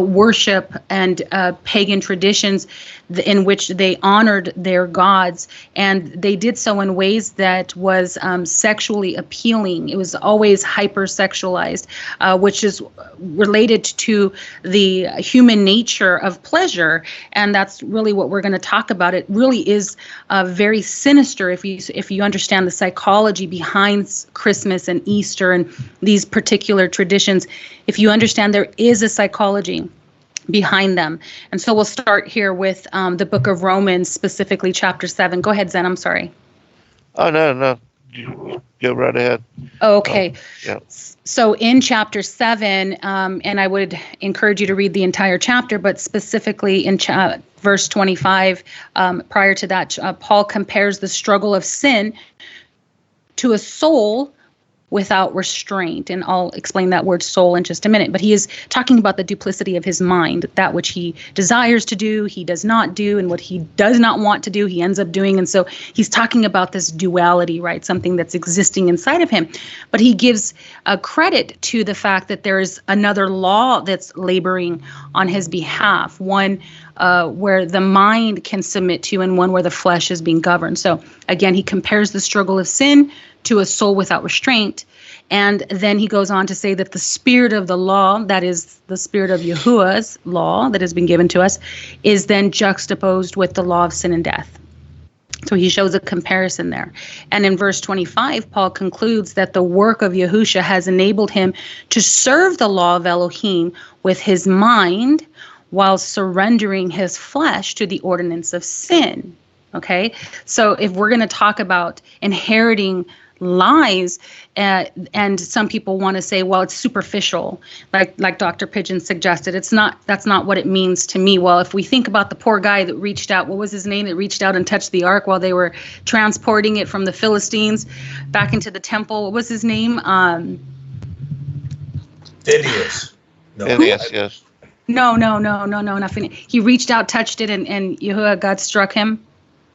worship and pagan traditions in which they honored their gods, and they did so in ways that was sexually appealing. It was always hypersexualized, which is related to the human nature of pleasure, and that's really what we're going to talk about. It really is very sinister if you understand the psychology behind Christmas and Easter and these particular traditions. If you understand there is a psychology behind them. And so we'll start here with the book of Romans, specifically chapter 7. Go ahead, Zen. I'm sorry. Oh, no. go right ahead. Okay. Yeah. So in chapter 7, and I would encourage you to read the entire chapter, but specifically in verse 25, prior to that, Paul compares the struggle of sin to a soul without restraint. And I'll explain that word soul in just a minute. But he is talking about the duplicity of his mind, that which he desires to do, he does not do, and what he does not want to do, he ends up doing. And so he's talking about this duality, right? Something that's existing inside of him. But he gives credit to the fact that there is another law that's laboring on his behalf, one where the mind can submit to and one where the flesh is being governed. So again, he compares the struggle of sin to a soul without restraint. And then he goes on to say that the spirit of the law, that is the spirit of Yahuwah's law that has been given to us, is then juxtaposed with the law of sin and death. So he shows a comparison there. And in verse 25, Paul concludes that the work of Yahusha has enabled him to serve the law of Elohim with his mind while surrendering his flesh to the ordinance of sin. Okay? So if we're going to talk about inheriting lies, and some people want to say, well, it's superficial, like Dr. Pidgeon suggested. That's not what it means to me. Well, if we think about the poor guy that reached out, what was his name, that reached out and touched the ark while they were transporting it from the Philistines back into the temple, what was his name? Phineas. No. Phineas, yes. No, not Phineas. He reached out, touched it, and Yahuwah, God struck him.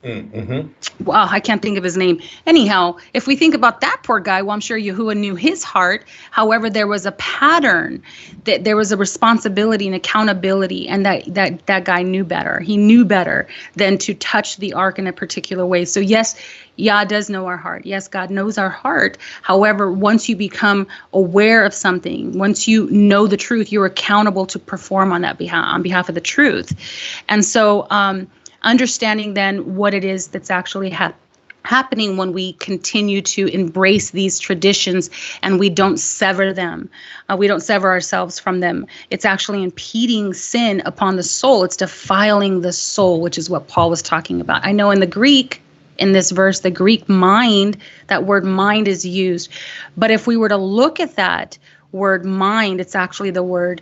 Mm-hmm. Wow, I can't think of his name. Anyhow, if we think about that poor guy, well, I'm sure Yahuwah knew his heart. However, there was a pattern, that there was a responsibility and accountability, and that guy knew better. He knew better than to touch the ark in a particular way. So yes, Yah does know our heart. Yes, God knows our heart. However, once you become aware of something, once you know the truth, you're accountable to perform on that on behalf of the truth. And so, understanding then what it is that's actually happening when we continue to embrace these traditions and we don't sever them. We don't sever ourselves from them. It's actually impeding sin upon the soul. It's defiling the soul, which is what Paul was talking about. I know in the Greek, in this verse, the Greek mind, that word mind is used. But if we were to look at that word mind, it's actually the word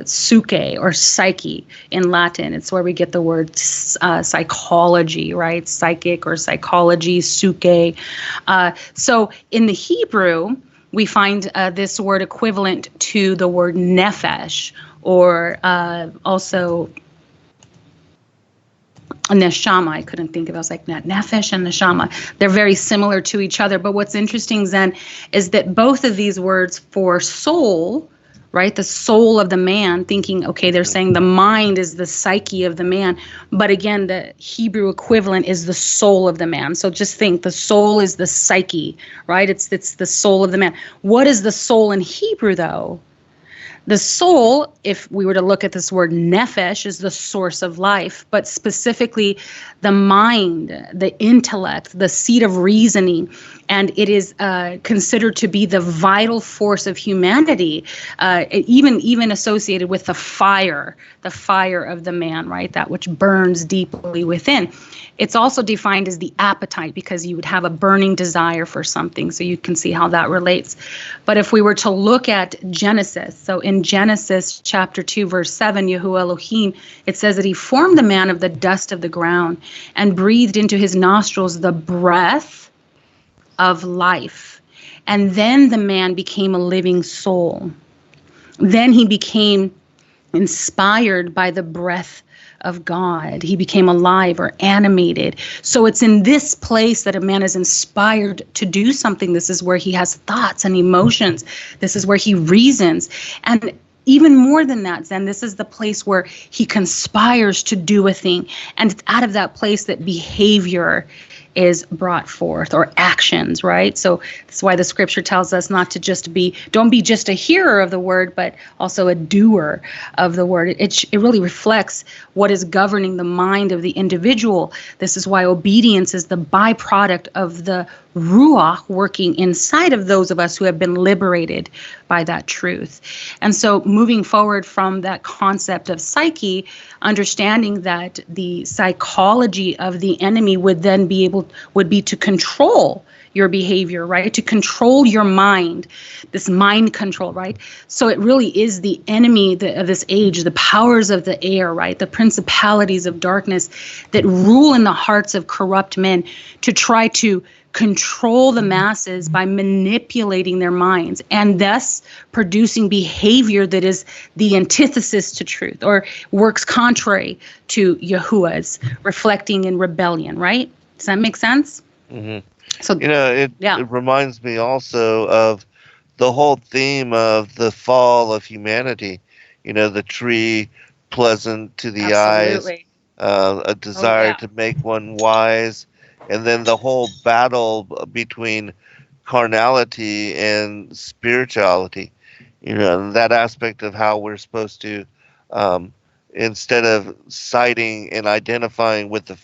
psyche or psyche in Latin. It's where we get the word psychology, right? Psychic or psychology, psyche. So in the Hebrew, we find this word equivalent to the word nephesh, or also neshama. I couldn't think of it. I was like, nefesh and neshama. They're very similar to each other. But what's interesting, Zen, is that both of these words for soul, right, the soul of the man, thinking, okay, they're saying the mind is the psyche of the man. But again, the Hebrew equivalent is the soul of the man. So just think, the soul is the psyche, right? It's the soul of the man. What is the soul in Hebrew, though? The soul, if we were to look at this word nephesh, is the source of life, but specifically the mind, the intellect, the seat of reasoning, and it is considered to be the vital force of humanity, even associated with the fire of the man, right? That which burns deeply within. It's also defined as the appetite, because you would have a burning desire for something. So you can see how that relates. But if we were to look at Genesis, so in Genesis chapter 2, verse 7, Yahuwah Elohim, it says that he formed the man of the dust of the ground and breathed into his nostrils the breath of life. And then the man became a living soul. Then he became inspired by the breath of God. He became alive or animated. So it's in this place that a man is inspired to do something. This is where he has thoughts and emotions. This is where he reasons. And even more than that, Zen, this is the place where he conspires to do a thing. And it's out of that place that behavior is brought forth, or actions, right? So that's why the scripture tells us not to don't be just a hearer of the word, but also a doer of the word. It really reflects what is governing the mind of the individual. This is why obedience is the byproduct of the Ruach working inside of those of us who have been liberated by that truth. And so moving forward from that concept of psyche, understanding that the psychology of the enemy would be to control your behavior, right? To control your mind, this mind control, right? So it really is the enemy of this age, the powers of the air, right? The principalities of darkness that rule in the hearts of corrupt men to try to control the masses by manipulating their minds and thus producing behavior that is the antithesis to truth or works contrary to Yahuwah's, reflecting in rebellion, right? Does that make sense? Mm-hmm. So, it reminds me also of the whole theme of the fall of humanity. The tree pleasant to the eyes, a desire to make one wise, and then the whole battle between carnality and spirituality. That aspect of how we're supposed to, instead of siding and identifying with the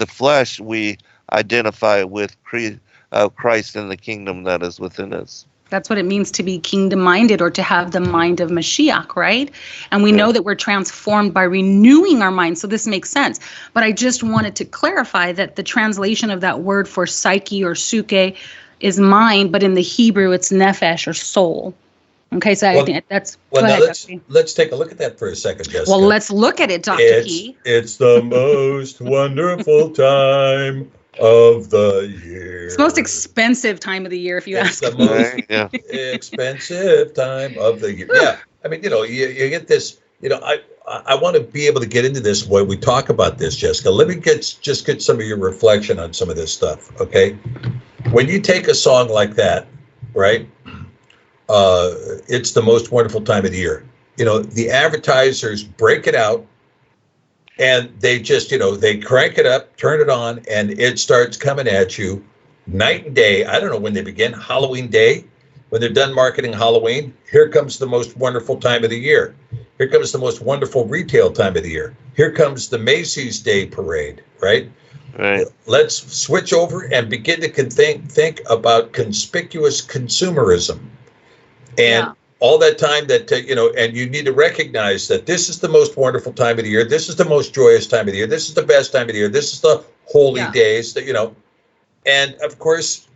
flesh, we identify with Christ and the kingdom that is within us. That's what it means to be kingdom-minded, or to have the mind of Mashiach, right? And we know that we're transformed by renewing our mind, so this makes sense. But I just wanted to clarify that the translation of that word for psyche or suke is mind, but in the Hebrew it's nefesh or soul. Okay, so I think that's... Well, now let's take a look at that for a second, Jessica. Well, let's look at it, Dr. Key. It's the most wonderful time of the year. It's the most expensive time of the year, if you ask me. It's the most expensive time of the year. Yeah, I mean, you get this. I want to be able to get into this when we talk about this, Jessica. Let me get some of your reflection on some of this stuff, okay? When you take a song like that, right? It's the most wonderful time of the year. The advertisers break it out. And they just, they crank it up, turn it on, and it starts coming at you night and day. I don't know when they begin. Halloween Day, when they're done marketing Halloween, here comes the most wonderful time of the year. Here comes the most wonderful retail time of the year. Here comes the Macy's Day Parade, right? Right. Let's switch over and begin to think about conspicuous consumerism. And all that time that, and you need to recognize that this is the most wonderful time of the year. This is the most joyous time of the year. This is the best time of the year. This is the holy days that, and of course,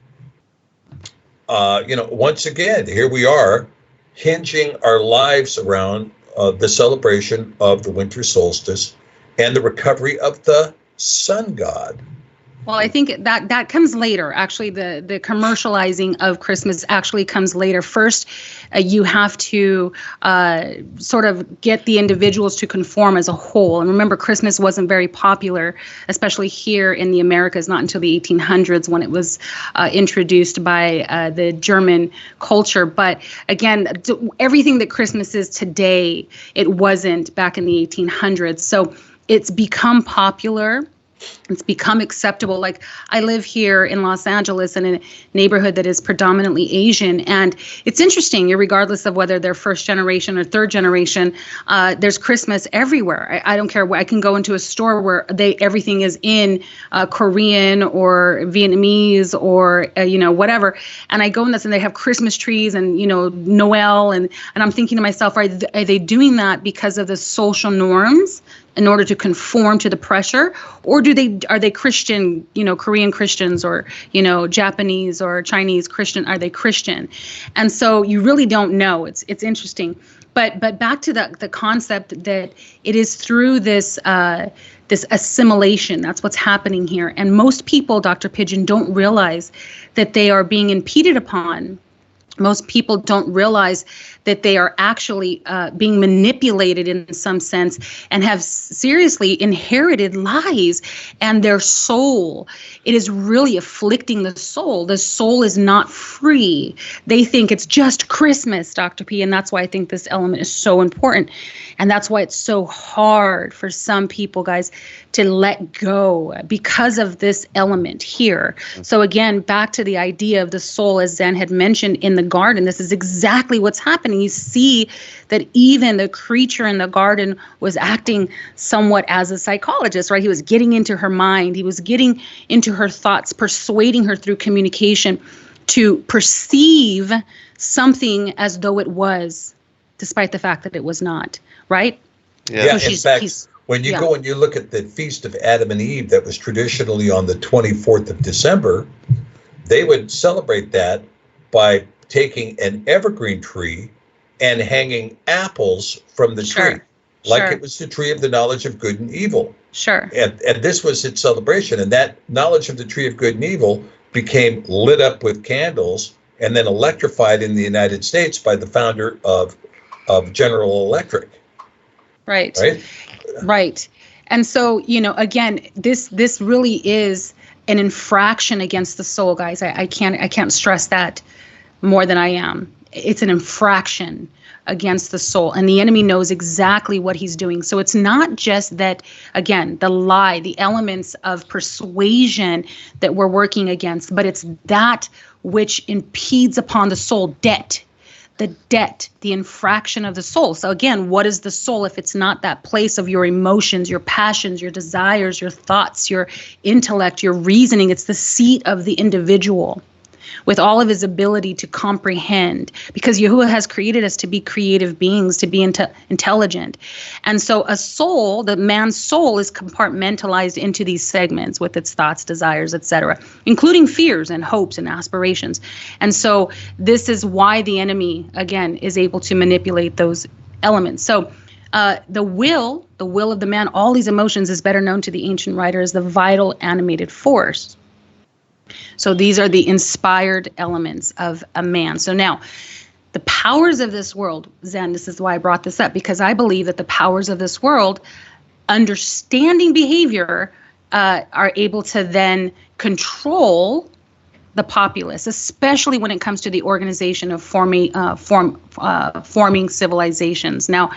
once again, here we are hinging our lives around the celebration of the winter solstice and the recovery of the sun god. Well, I think that comes later. Actually, the commercializing of Christmas actually comes later. First, you have to sort of get the individuals to conform as a whole. And remember, Christmas wasn't very popular, especially here in the Americas, not until the 1800s when it was introduced by the German culture. But again, everything that Christmas is today, it wasn't back in the 1800s. So it's become popular. It's become acceptable. Like, I live here in Los Angeles in a neighborhood that is predominantly Asian. And it's interesting, regardless of whether they're first generation or third generation, there's Christmas everywhere. I don't care. I can go into a store where everything is in Korean or Vietnamese or, whatever. And I go in this and they have Christmas trees and, Noel. And I'm thinking to myself, are they doing that because of the social norms in order to conform to the pressure, or are they Christian, Korean Christians or, Japanese or Chinese Christian? Are they Christian? And so you really don't know. It's interesting. But back to the concept that it is through this assimilation. That's what's happening here. And most people, Dr. Pidgeon, don't realize that they are being impeded upon. Most people don't realize that they are actually being manipulated in some sense and have seriously inherited lies, and their soul, it is really afflicting the soul. The soul is not free. They think it's just Christmas, Dr. P, and that's why I think this element is so important. And that's why it's so hard for some people, guys, to let go because of this element here. So again, back to the idea of the soul, as Zen had mentioned in the garden, this is exactly what's happening. You see that even the creature in the garden was acting somewhat as a psychologist, right? He was getting into her mind. He was getting into her thoughts, persuading her through communication to perceive something as though it was, despite the fact that it was not, right? Yeah, so in fact, when you go and you look at the Feast of Adam and Eve that was traditionally on the 24th of December, they would celebrate that by taking an evergreen tree and hanging apples from the tree, like it was the tree of the knowledge of good and evil. Sure. And this was its celebration. And that knowledge of the tree of good and evil became lit up with candles and then electrified in the United States by the founder of General Electric. Right. Right. Right. And so, again, this really is an infraction against the soul, guys. I can't stress that more than I am. It's an infraction against the soul, and the enemy knows exactly what he's doing. So it's not just that, again, the lie, the elements of persuasion that we're working against, but it's that which impedes upon the soul, debt, the infraction of the soul. So again, what is the soul if it's not that place of your emotions, your passions, your desires, your thoughts, your intellect, your reasoning? It's the seat of the individual with all of his ability to comprehend, because Yahuwah has created us to be creative beings, to be intelligent. And so a soul, the man's soul, is compartmentalized into these segments with its thoughts, desires, etc., including fears and hopes and aspirations. And so this is why the enemy, again, is able to manipulate those elements. So the will of the man, all these emotions, is better known to the ancient writer as the vital animated force. So these are the inspired elements of a man. So now, the powers of this world, Zen, this is why I brought this up, because I believe that the powers of this world, understanding behavior, are able to then control the populace, especially when it comes to the organization of forming civilizations. Now,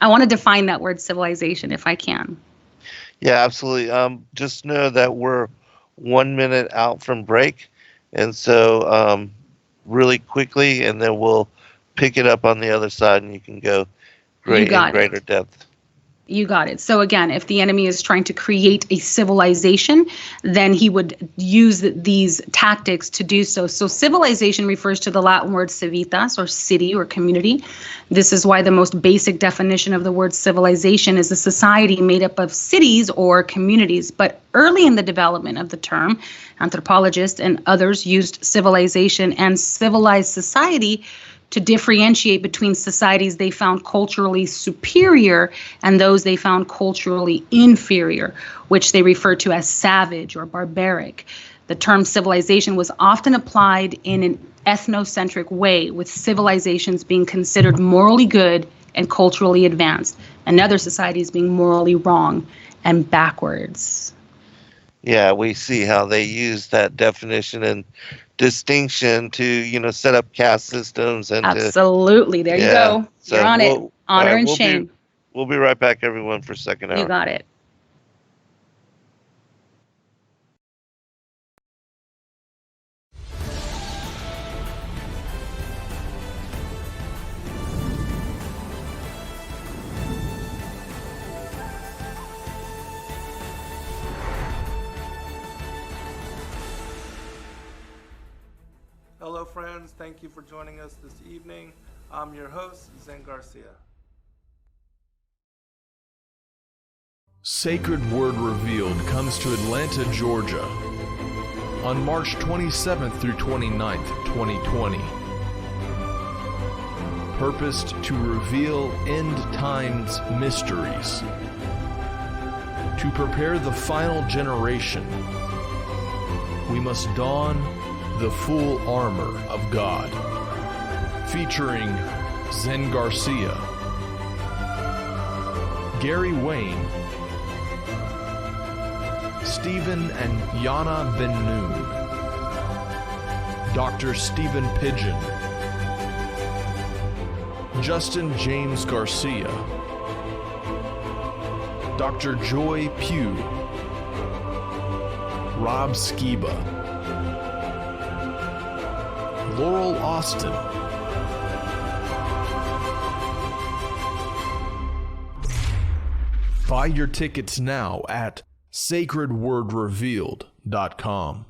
I want to define that word civilization, if I can. Yeah, absolutely. Just know that we're 1 minute out from break, and so really quickly, and then we'll pick it up on the other side, and you can go in greater depth. You got it. So again, if the enemy is trying to create a civilization, then he would use these tactics to do so. So civilization refers to the Latin word civitas, or city or community. This is why the most basic definition of the word civilization is a society made up of cities or communities. But early in the development of the term, anthropologists and others used civilization and civilized society to differentiate between societies they found culturally superior and those they found culturally inferior, which they refer to as savage or barbaric. The term civilization was often applied in an ethnocentric way, with civilizations being considered morally good and culturally advanced, and other societies being morally wrong and backwards. Yeah, we see how they use that definition and distinction to, set up caste systems and absolutely. There you go. So you're on it. Honor and shame. We'll be right back, everyone, for second hour. You got it. Hello friends, thank you for joining us this evening. I'm your host, Zen Garcia. Sacred Word Revealed comes to Atlanta, Georgia on March 27th through 29th, 2020. Purposed to reveal end times mysteries, to prepare the final generation, we must don the full armor of God. Featuring Zen Garcia, Gary Wayne, Stephen and Yana Ben-Nun, Dr. Stephen Pidgeon, Justin James Garcia, Dr. Joy Pugh, Rob Skiba, Laurel Austin, buy your tickets now at sacredwordrevealed.com.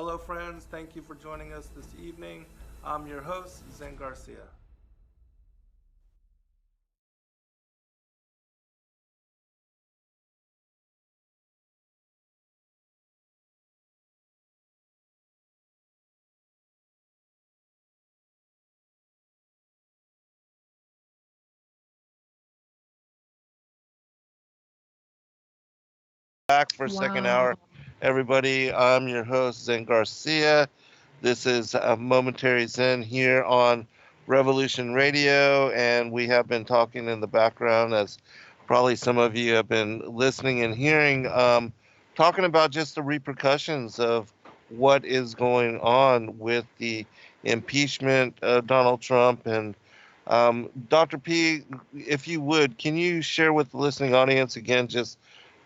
Hello, friends. Thank you for joining us this evening. I'm your host, Zen Garcia. Back for second hour, Wow. everybody. I'm your host, Zen Garcia. This is a Momentary Zen here on Revolution Radio, and we have been talking in the background, as probably some of you have been listening and hearing, talking about just the repercussions of what is going on with the impeachment of Donald Trump. And Dr. P, if you would, can you share with the listening audience again just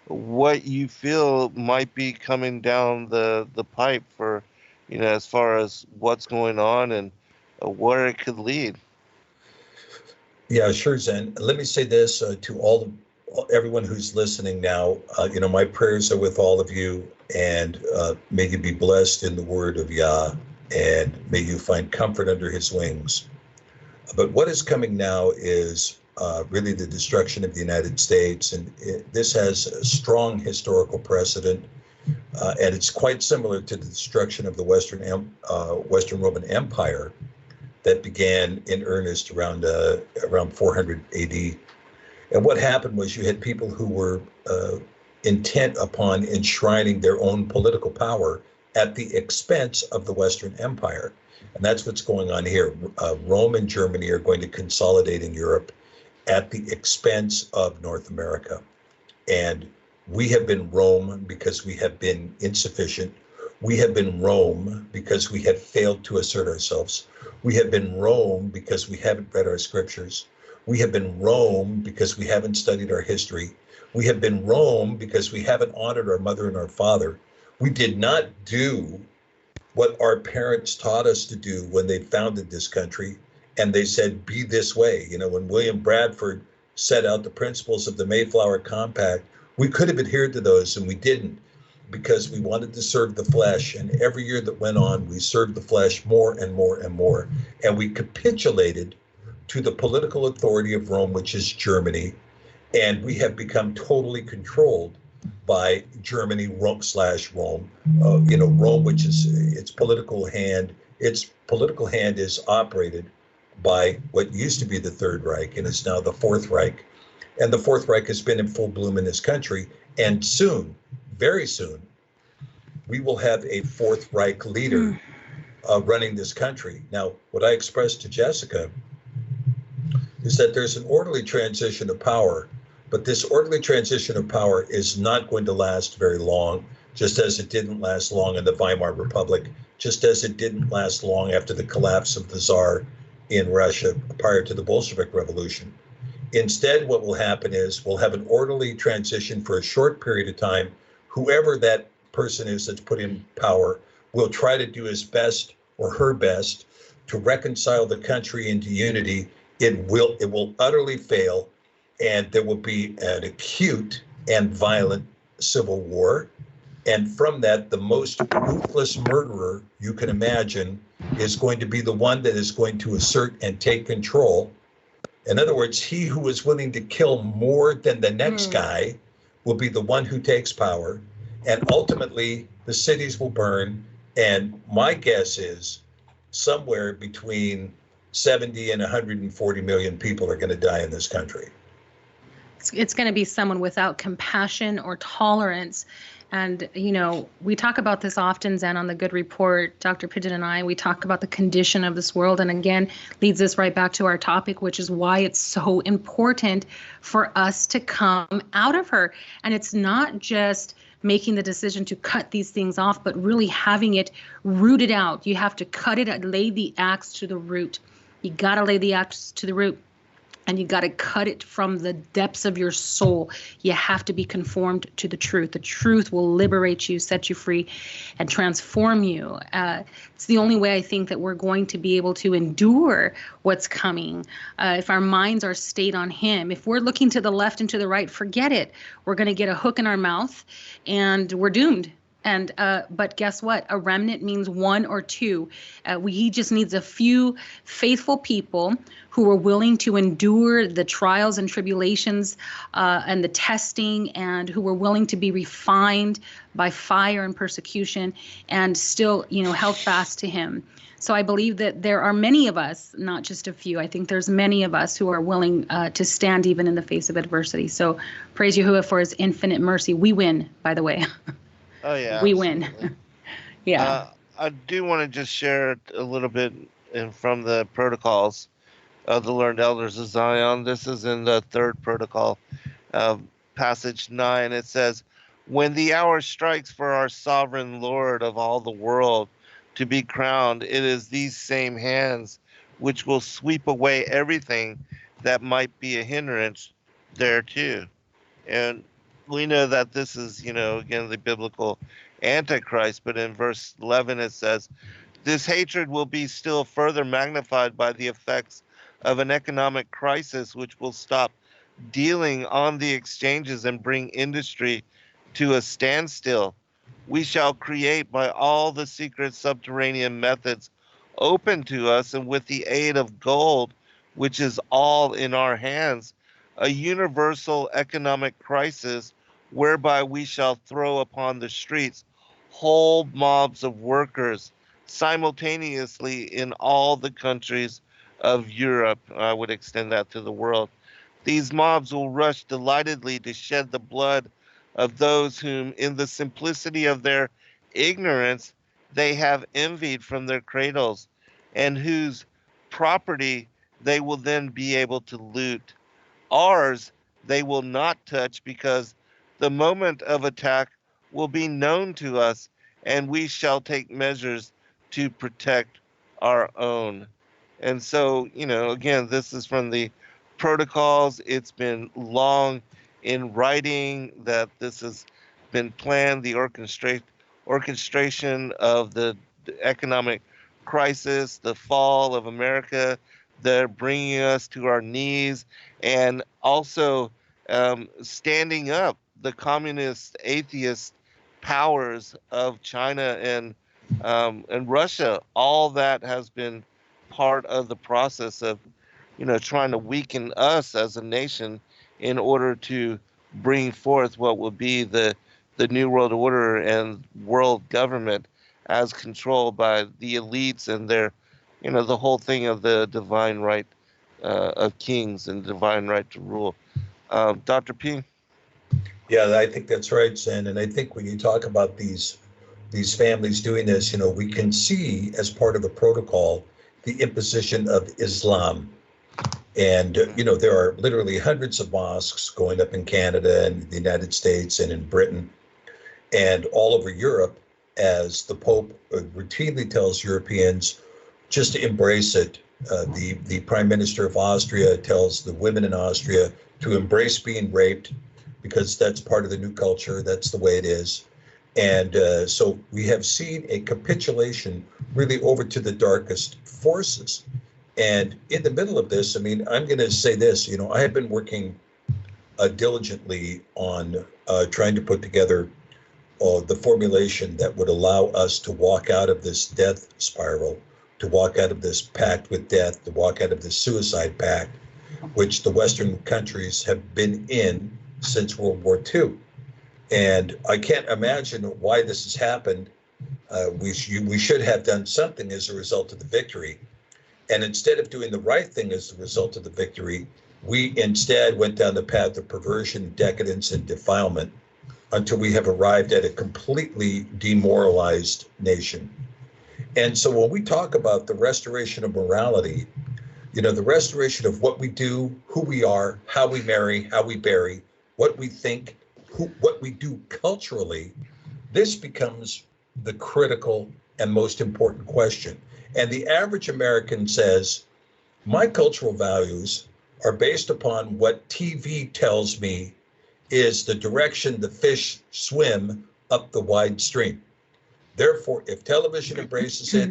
what you feel might be coming down the pipe for, as far as what's going on and where it could lead? Yeah, sure, Zen. Let me say this to everyone who's listening now. My prayers are with all of you, and may you be blessed in the word of Yah, and may you find comfort under his wings. But what is coming now is really the destruction of the United States, and this has a strong historical precedent, and it's quite similar to the destruction of the Western Roman Empire that began in earnest around 400 AD. And what happened was you had people who were intent upon enshrining their own political power at the expense of the Western Empire. And that's what's going on here. Rome and Germany are going to consolidate in Europe at the expense of North America. And we have been Rome because we have been insufficient. We have been Rome because we have failed to assert ourselves. We have been Rome because we haven't read our scriptures. We have been Rome because we haven't studied our history. We have been Rome because we haven't honored our mother and our father. We did not do what our parents taught us to do when they founded this country, and they said, be this way. When William Bradford set out the principles of the Mayflower Compact, we could have adhered to those, and we didn't, because we wanted to serve the flesh. And every year that went on, we served the flesh more and more and more. And we capitulated to the political authority of Rome, which is Germany. And we have become totally controlled by Germany, Rome, Rome, which is its political hand. Its political hand is operated by what used to be the Third Reich and is now the Fourth Reich. And the Fourth Reich has been in full bloom in this country. And soon, very soon, we will have a Fourth Reich leader running this country. Now, what I expressed to Jessica is that there's an orderly transition of power, but this orderly transition of power is not going to last very long, just as it didn't last long in the Weimar Republic, just as it didn't last long after the collapse of the Tsar in Russia prior to the Bolshevik Revolution. Instead, what will happen is we'll have an orderly transition for a short period of time. Whoever that person is that's put in power will try to do his best or her best to reconcile the country into unity. It will utterly fail, and there will be an acute and violent civil war. And from that, the most ruthless murderer you can imagine is going to be the one that is going to assert and take control. In other words, he who is willing to kill more than the next guy will be the one who takes power. And ultimately, the cities will burn. And my guess is somewhere between 70 and 140 million people are going to die in this country. It's going to be someone without compassion or tolerance. And, we talk about this often, Zen, on the Good Report. Dr. Pidgeon and I, we talk about the condition of this world. And again, leads us right back to our topic, which is why it's so important for us to come out of her. And it's not just making the decision to cut these things off, but really having it rooted out. You have to cut it, lay the axe to the root. You got to lay the axe to the root. And you got to cut it from the depths of your soul. You have to be conformed to the truth. The truth will liberate you, set you free, and transform you. It's the only way I think that we're going to be able to endure what's coming. If our minds are stayed on Him, if we're looking to the left and to the right, forget it. We're going to get a hook in our mouth, and we're doomed. And but guess what? A remnant means one or two. He just needs a few faithful people who are willing to endure the trials and tribulations and the testing, and who are willing to be refined by fire and persecution, and still, held fast to him. So I believe that there are many of us, not just a few. I think there's many of us who are willing to stand even in the face of adversity. So praise Yahuwah for his infinite mercy. We win, by the way. Oh, yeah. We absolutely. win. Yeah. I do want to just share a little bit from the protocols of the learned elders of Zion. This is in the third protocol, passage 9. It says, "When the hour strikes for our sovereign Lord of all the world to be crowned, it is these same hands which will sweep away everything that might be a hindrance thereto." And we know that this is, again, the biblical Antichrist, but in verse 11 it says, "This hatred will be still further magnified by the effects of an economic crisis which will stop dealing on the exchanges and bring industry to a standstill. We shall create by all the secret subterranean methods open to us, and with the aid of gold, which is all in our hands, a universal economic crisis whereby we shall throw upon the streets whole mobs of workers simultaneously in all the countries of Europe." I would extend that to the world. "These mobs will rush delightedly to shed the blood of those whom, in the simplicity of their ignorance, they have envied from their cradles, and whose property they will then be able to loot. Ours they will not touch, because the moment of attack will be known to us, and we shall take measures to protect our own." And so, again, this is from the protocols. It's been long in writing that this has been planned, the orchestration of the economic crisis, the fall of America. They're bringing us to our knees, and also standing up the communist, atheist powers of China and Russia. All that has been part of the process of, trying to weaken us as a nation in order to bring forth what will be the New World Order and world government as controlled by the elites and their, the whole thing of the divine right of kings and divine right to rule. Dr. P? Yeah, I think that's right, Zen. And I think when you talk about these families doing this, we can see as part of the protocol the imposition of Islam. And, there are literally hundreds of mosques going up in Canada and the United States and in Britain and all over Europe, as the Pope routinely tells Europeans just to embrace it. The Prime Minister of Austria tells the women in Austria to embrace being raped, because that's part of the new culture. That's the way it is. And so we have seen a capitulation really over to the darkest forces. And in the middle of this, I'm going to say this, I have been working diligently on trying to put together the formulation that would allow us to walk out of this death spiral, to walk out of this pact with death, to walk out of this suicide pact, which the Western countries have been in since World War II. And I can't imagine why this has happened. We should have done something as a result of the victory. And instead of doing the right thing as a result of the victory, we instead went down the path of perversion, decadence, and defilement until we have arrived at a completely demoralized nation. And so when we talk about the restoration of morality, the restoration of what we do, who we are, how we marry, how we bury, what we think, what we do culturally, this becomes the critical and most important question. And the average American says, my cultural values are based upon what TV tells me is the direction the fish swim up the wide stream. Therefore, if television embraces it,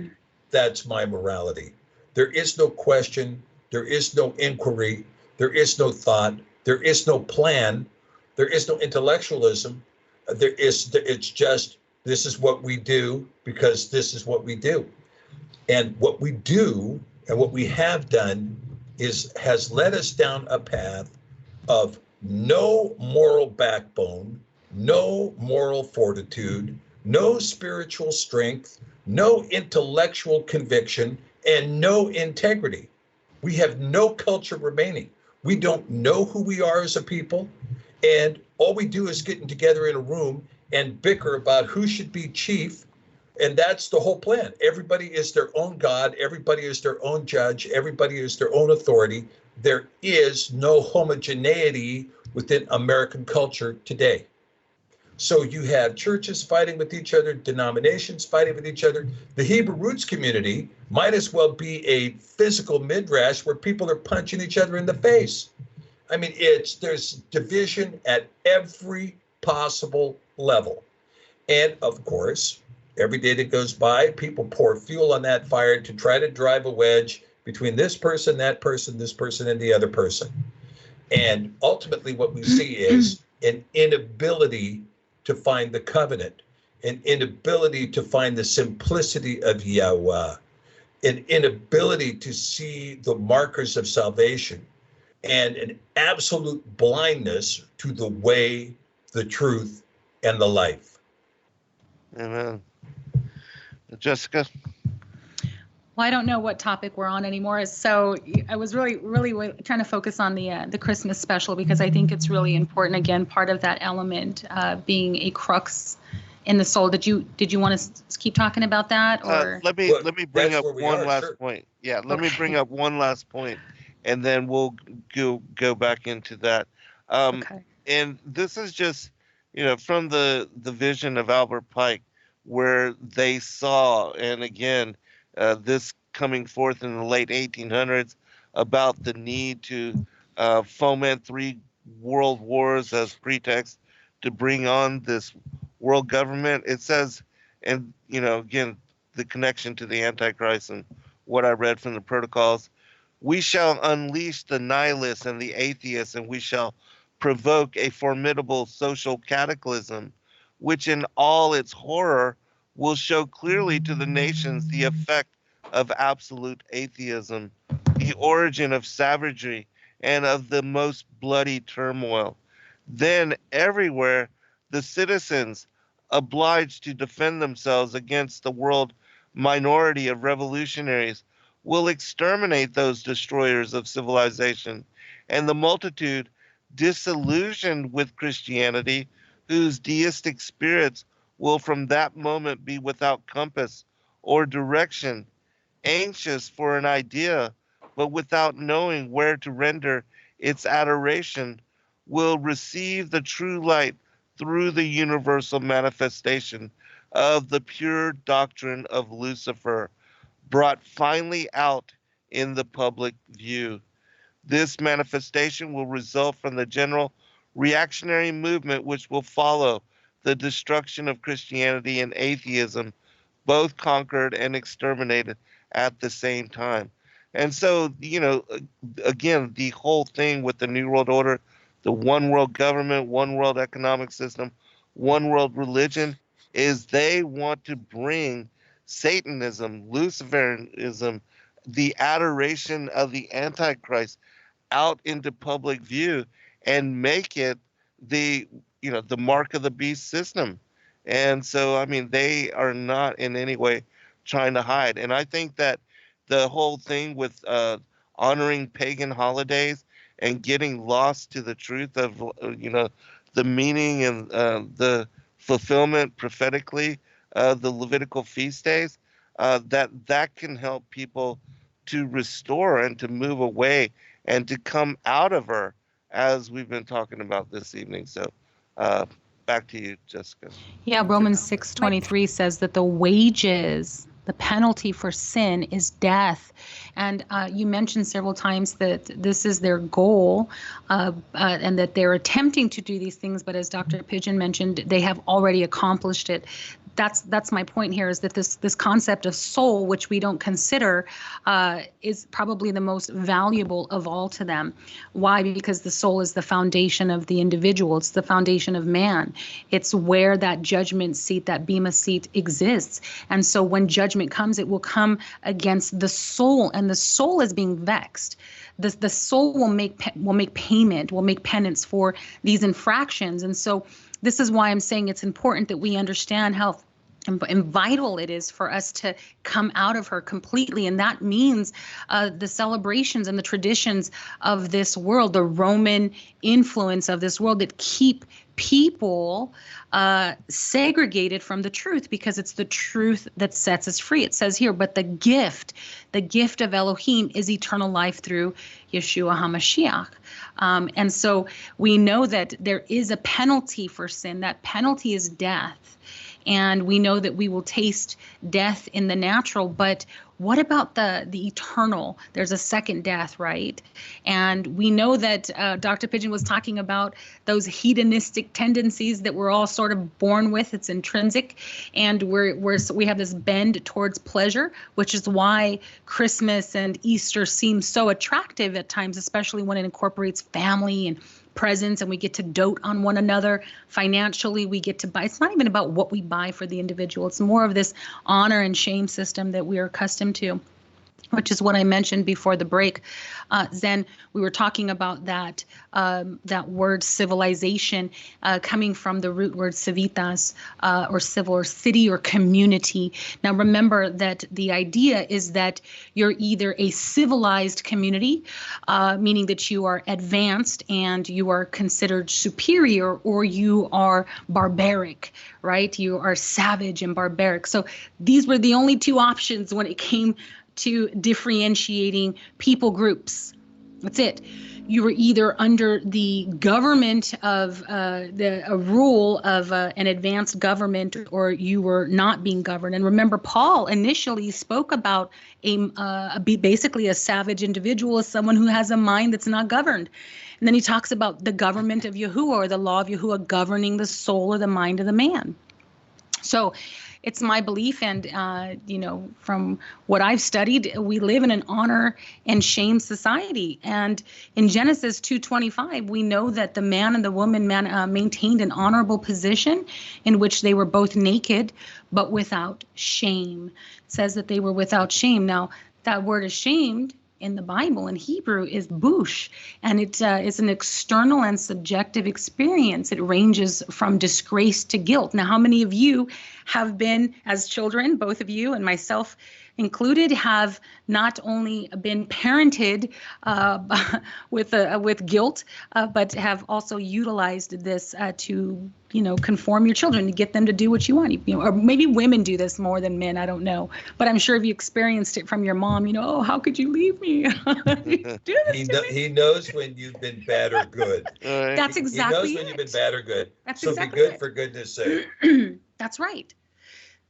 that's my morality. There is no question, there is no inquiry, there is no thought, there is no plan, there is no intellectualism. It's just This is what we do because this is what we do. And what we do and what we have done has led us down a path of no moral backbone, no moral fortitude, no spiritual strength, no intellectual conviction, and no integrity. We have no culture remaining. We don't know who we are as a people. And all we do is getting together in a room and bicker about who should be chief. And that's the whole plan. Everybody is their own God. Everybody is their own judge. Everybody is their own authority. There is no homogeneity within American culture today. So you have churches fighting with each other, denominations fighting with each other. The Hebrew Roots community might as well be a physical midrash where people are punching each other in the face. I mean, there's division at every possible level. And of course, every day that goes by, people pour fuel on that fire to try to drive a wedge between this person, this person, and the other person. And ultimately what we see is an inability to find the covenant, an inability to find the simplicity of Yahweh, an inability to see the markers of salvation, and an absolute blindness to the way, the truth, and the life. Amen. Jessica? Well, I don't know what topic we're on anymore, so I was really trying to focus on the Christmas special because I think it's really important. Again, part of that element being a crux in the soul. Did you want to keep talking about that, or let me bring up one last point. Yeah, let me bring up one last point, and then we'll go back into that. Okay. And this is just from the vision of Albert Pike, where they saw, and again. This coming forth in the late 1800s about the need to foment 3 world wars as pretext to bring on this world government. It says, and again, the connection to the Antichrist and what I read from the protocols, we shall unleash the nihilists and the atheists, and we shall provoke a formidable social cataclysm, which in all its horror will show clearly to the nations the effect of absolute atheism, the origin of savagery, and of the most bloody turmoil. Then everywhere the citizens, obliged to defend themselves against the world minority of revolutionaries, will exterminate those destroyers of civilization, and the multitude, disillusioned with Christianity, whose deistic spirits will from that moment be without compass or direction, anxious for an idea, but without knowing where to render its adoration, will receive the true light through the universal manifestation of the pure doctrine of Lucifer, brought finally out in the public view. This manifestation will result from the general reactionary movement which will follow the destruction of Christianity and atheism, both conquered and exterminated at the same time. And so, again, the whole thing with the New World Order, the one world government, one world economic system, one world religion, is they want to bring Satanism, Luciferianism, the adoration of the Antichrist out into public view and make it the mark of the beast system. And so, I mean, they are not in any way trying to hide. And I think that the whole thing with honoring pagan holidays and getting lost to the truth of, the meaning and the fulfillment prophetically of the Levitical feast days, that can help people to restore and to move away and to come out of her, as we've been talking about this evening. So back to you, Jessica. Yeah, Romans 6:23 says that the wages, the penalty for sin, is death. And you mentioned several times that this is their goal and that they're attempting to do these things. But as Dr. Pidgeon mentioned, they have already accomplished it. that's my point here, is that this concept of soul, which we don't consider, is probably the most valuable of all to them. Why? Because the soul is the foundation of the individual. It's the foundation of man. It's where that judgment seat, that bema seat exists. And so when judgment comes, it will come against the soul, and the soul is being vexed. The soul will make payment, will make penance for these infractions. And so this is why I'm saying it's important that we understand how and vital it is for us to come out of her completely. And that means the celebrations and the traditions of this world, the Roman influence of this world, that keep people segregated from the truth, because it's the truth that sets us free. It says here, but the gift of Elohim is eternal life through Yeshua HaMashiach. And so we know that there is a penalty for sin. That penalty is death. And we know that we will taste death in the natural, but what about the eternal? There's a second death, right? And we know that Dr. Pidgeon was talking about those hedonistic tendencies that we're all sort of born with. It's intrinsic, and we have this bend towards pleasure, which is why Christmas and Easter seem so attractive at times, especially when it incorporates family and presents, and we get to dote on one another. Financially, we get to buy. It's not even about what we buy for the individual. It's more of this honor and shame system that we are accustomed to, which is what I mentioned before the break. Zen, we were talking about that word civilization coming from the root word civitas, or civil, or city, or community. Now remember that the idea is that you're either a civilized community, meaning that you are advanced and you are considered superior, or you are barbaric, right? You are savage and barbaric. So these were the only two options when it came to differentiating people groups. That's it. You were either under the government of a rule of an advanced government, or you were not being governed. And remember, Paul initially spoke about basically a savage individual as someone who has a mind that's not governed. And then he talks about the government of Yahuwah, or the law of Yahuwah, governing the soul or the mind of the man. So it's my belief, and from what I've studied, we live in an honor and shame society. And in Genesis 2:25, we know that the man and the woman maintained an honorable position in which they were both naked, but without shame. It says that they were without shame. Now, that word ashamed in the Bible in Hebrew is bush, and it is an external and subjective experience. It ranges from disgrace to guilt. Now, how many of you have been, as children, both of you and myself included, have not only been parented with guilt, but have also utilized this to conform your children, to get them to do what you want. Or maybe women do this more than men. I don't know, but I'm sure if you experienced it from your mom, oh, how could you leave me? He knows when you've been bad or good. That's exactly He knows when you've been bad or good. That's so exactly be good it. For goodness sake. That's right.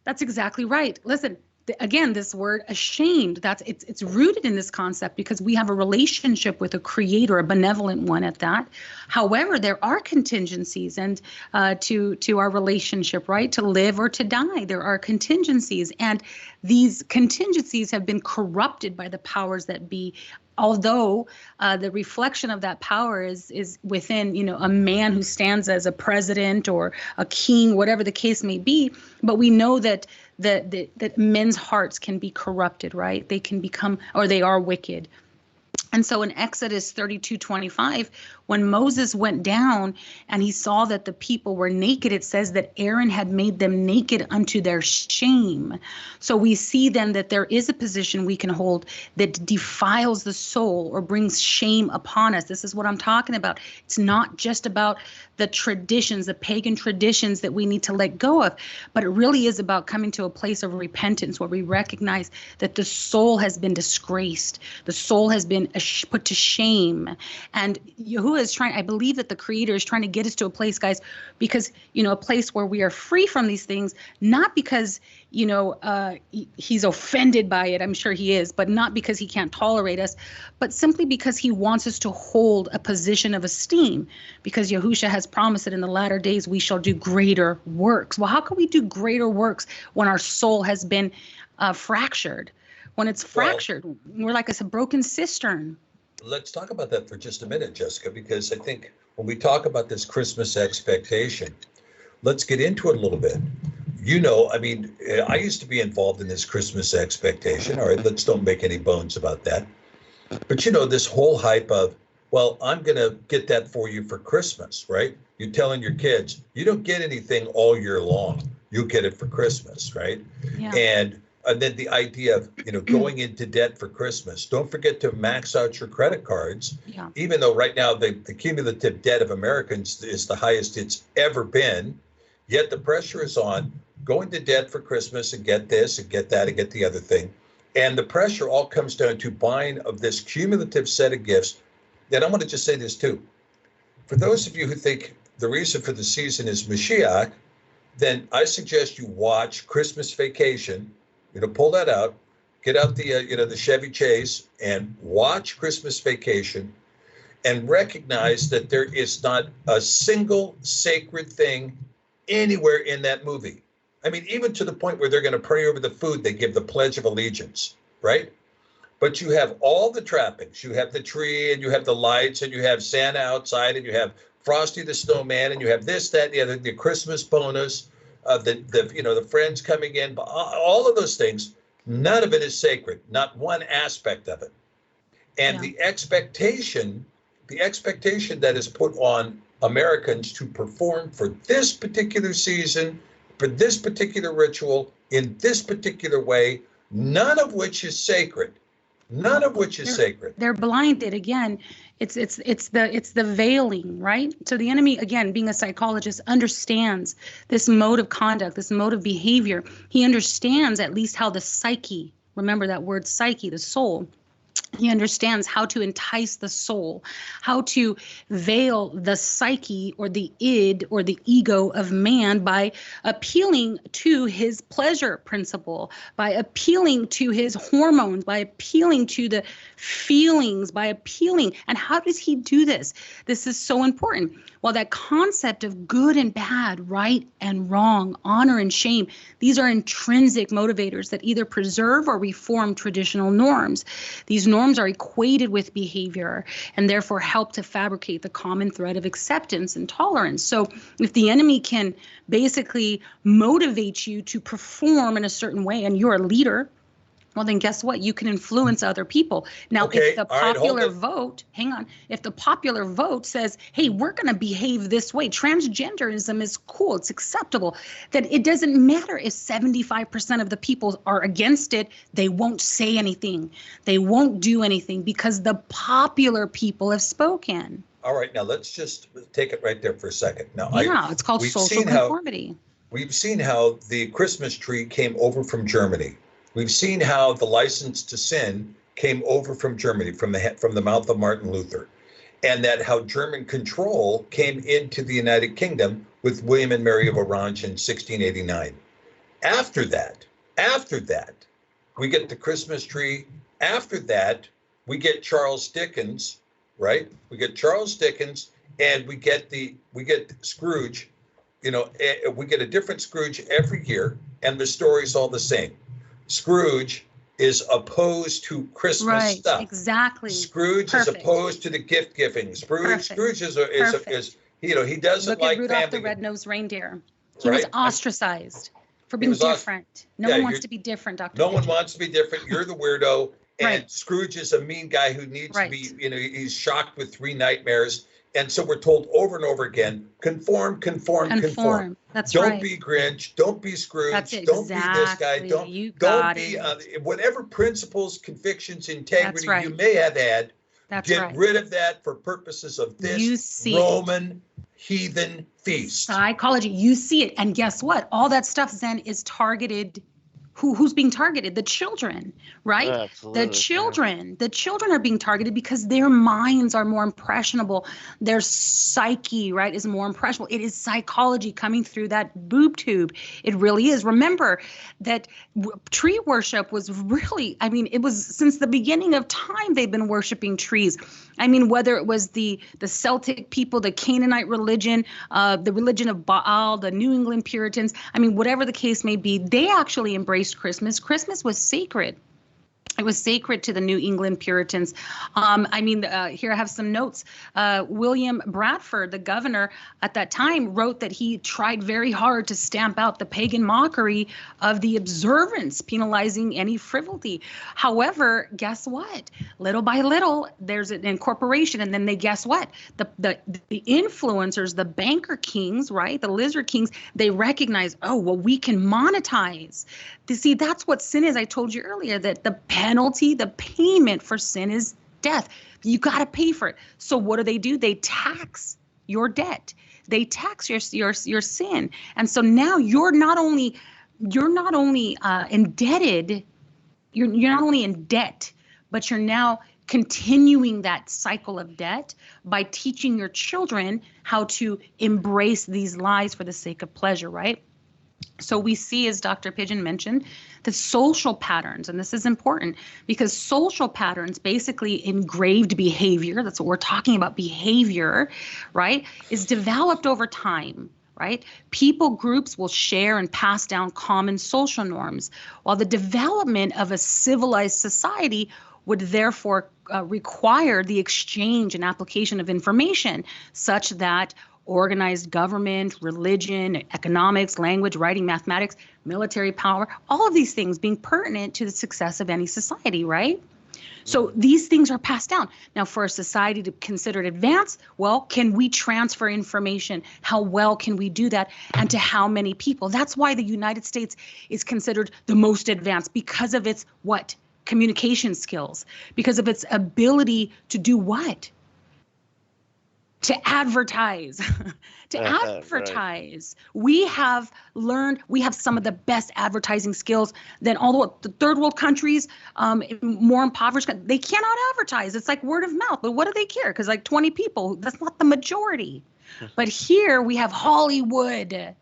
That's exactly right. Listen. Again, this word ashamed, it's rooted in this concept because we have a relationship with a creator, a benevolent one at that. However, there are contingencies and to our relationship, right? To live or to die. There are contingencies, and these contingencies have been corrupted by the powers that be. Although the reflection of that power is within, a man who stands as a president or a king, whatever the case may be, but we know that men's hearts can be corrupted, right? They can become, or they are wicked. And so in Exodus 32:25, when Moses went down and he saw that the people were naked, it says that Aaron had made them naked unto their shame. So we see then that there is a position we can hold that defiles the soul or brings shame upon us. This is what I'm talking about. It's not just about the traditions, the pagan traditions that we need to let go of, but it really is about coming to a place of repentance where we recognize that the soul has been disgraced. The soul has been put to shame. And Yahuwah is trying, I believe that the Creator is trying to get us to a place, guys, because, a place where we are free from these things, not because, he's offended by it. I'm sure he is, but not because he can't tolerate us, but simply because he wants us to hold a position of esteem, because Yahusha has promised that in the latter days we shall do greater works. Well, how can we do greater works when our soul has been fractured? When it's fractured, we're like a broken cistern. Let's talk about that for just a minute, Jessica, because I think when we talk about this Christmas expectation, let's get into it a little bit. I used to be involved in this Christmas expectation. All right, let's don't make any bones about that. But, this whole hype of, well, I'm going to get that for you for Christmas, right? You're telling your kids, you don't get anything all year long. You get it for Christmas, right? Yeah. And then the idea of, going into debt for Christmas. Don't forget to max out your credit cards. Yeah. Even though right now the cumulative debt of Americans is the highest it's ever been, yet the pressure is on. Go into debt for Christmas and get this and get that and get the other thing. And the pressure all comes down to buying of this cumulative set of gifts. And I want to just say this too. For those of you who think the reason for the season is Mashiach, then I suggest you watch Christmas Vacation. Pull that out, get out the Chevy Chase and watch Christmas Vacation and recognize that there is not a single sacred thing anywhere in that movie. I mean, even to the point where they're going to pray over the food, they give the Pledge of Allegiance, right? But you have all the trappings. You have the tree and you have the lights and you have Santa outside and you have Frosty the Snowman and you have this, that, and the other, the Christmas bonus. The friends coming in, all of those things, none of it is sacred, not one aspect of it. And the expectation that is put on Americans to perform for this particular season, for this particular ritual, in this particular way, none of which is sacred. None of which is sacred. They're blinded again. It's the veiling, right? So the enemy, again, being a psychologist, understands this mode of conduct, this mode of behavior. He understands at least how the psyche, remember that word psyche, the soul, he understands how to entice the soul, how to veil the psyche or the id or the ego of man by appealing to his pleasure principle, by appealing to his hormones, by appealing to the feelings, by appealing. And how does he do this? This is so important. Well, that concept of good and bad, right and wrong, honor and shame, these are intrinsic motivators that either preserve or reform traditional norms. These norms are equated with behavior and therefore help to fabricate the common thread of acceptance and tolerance. So if the enemy can basically motivate you to perform in a certain way and you're a leader, well, then guess what? You can influence other people. Now, if the popular vote, if the popular vote says, hey, we're going to behave this way, transgenderism is cool, it's acceptable, then it doesn't matter if 75% of the people are against it, they won't say anything. They won't do anything because the popular people have spoken. All right, now let's just take it right there for a second. Now, it's called social conformity. We've seen how the Christmas tree came over from Germany. We've seen how the license to sin came over from Germany, from the mouth of Martin Luther, and that how German control came into the United Kingdom with William and Mary of Orange in 1689. After that, we get the Christmas tree. After that, we get Charles Dickens, right? We get Charles Dickens, and we get Scrooge. We get a different Scrooge every year, and the story's all the same. Scrooge is opposed to Christmas stuff. Right, exactly. Scrooge is opposed to the gift giving. Scrooge is he doesn't like Rudolph family. the Red-Nosed Reindeer. He was ostracized for being different. No one wants to be different, Dr. No one wants to be different. You're the weirdo. And Scrooge is a mean guy who needs to be, he's shocked with 3 nightmares. And so we're told over and over again, conform. That's don't be Grinch. Don't be Scrooge. Don't be this guy. Don't be whatever principles, convictions, integrity you may have had. Get rid of that for purposes of this Roman heathen feast. Psychology. You see it. And guess what? All that stuff, Zen, is targeted Who's being targeted? The children, right? Absolutely. The children are being targeted because their minds are more impressionable. Their psyche, right, is more impressionable. It is psychology coming through that boob tube. It really is. Remember that tree worship was really, I mean, it was since the beginning of time they've been worshiping trees. I mean, whether it was the Celtic people, the Canaanite religion, the religion of Baal, the New England Puritans, I mean, whatever the case may be, they actually embraced Christmas. Christmas was sacred. It was sacred to the New England Puritans. Here I have some notes. William Bradford, the governor at that time, wrote that he tried very hard to stamp out the pagan mockery of the observance, penalizing any frivolity. However, guess what? Little by little, there's an incorporation, and then guess what? The influencers, the banker kings, right? The lizard kings, they recognize, oh, well, we can monetize. See, that's what sin is. I told you earlier that the penalty, the payment for sin is death. You got to pay for it. So what do? They tax your debt. They tax your sin. And so now you're not only indebted, you're not only in debt, but you're now continuing that cycle of debt by teaching your children how to embrace these lies for the sake of pleasure, right? So we see, as Dr. Pidgeon mentioned, the social patterns, and this is important because social patterns, basically engraved behavior, that's what we're talking about, behavior, right, is developed over time, right? People groups will share and pass down common social norms, while the development of a civilized society would therefore require the exchange and application of information such that organized government, religion, economics, language, writing, mathematics, military power, all of these things being pertinent to the success of any society, right? So these things are passed down. Now, for a society to consider it advanced, well, can we transfer information? How well can we do that? And to how many people? That's why the United States is considered the most advanced, because of its what? Communication skills, because of its ability to do what? To advertise, advertise. Right. We have some of the best advertising skills than all the third world countries, more impoverished. They cannot advertise. It's like word of mouth. But what do they care? Because like 20 people, that's not the majority. But here we have Hollywood.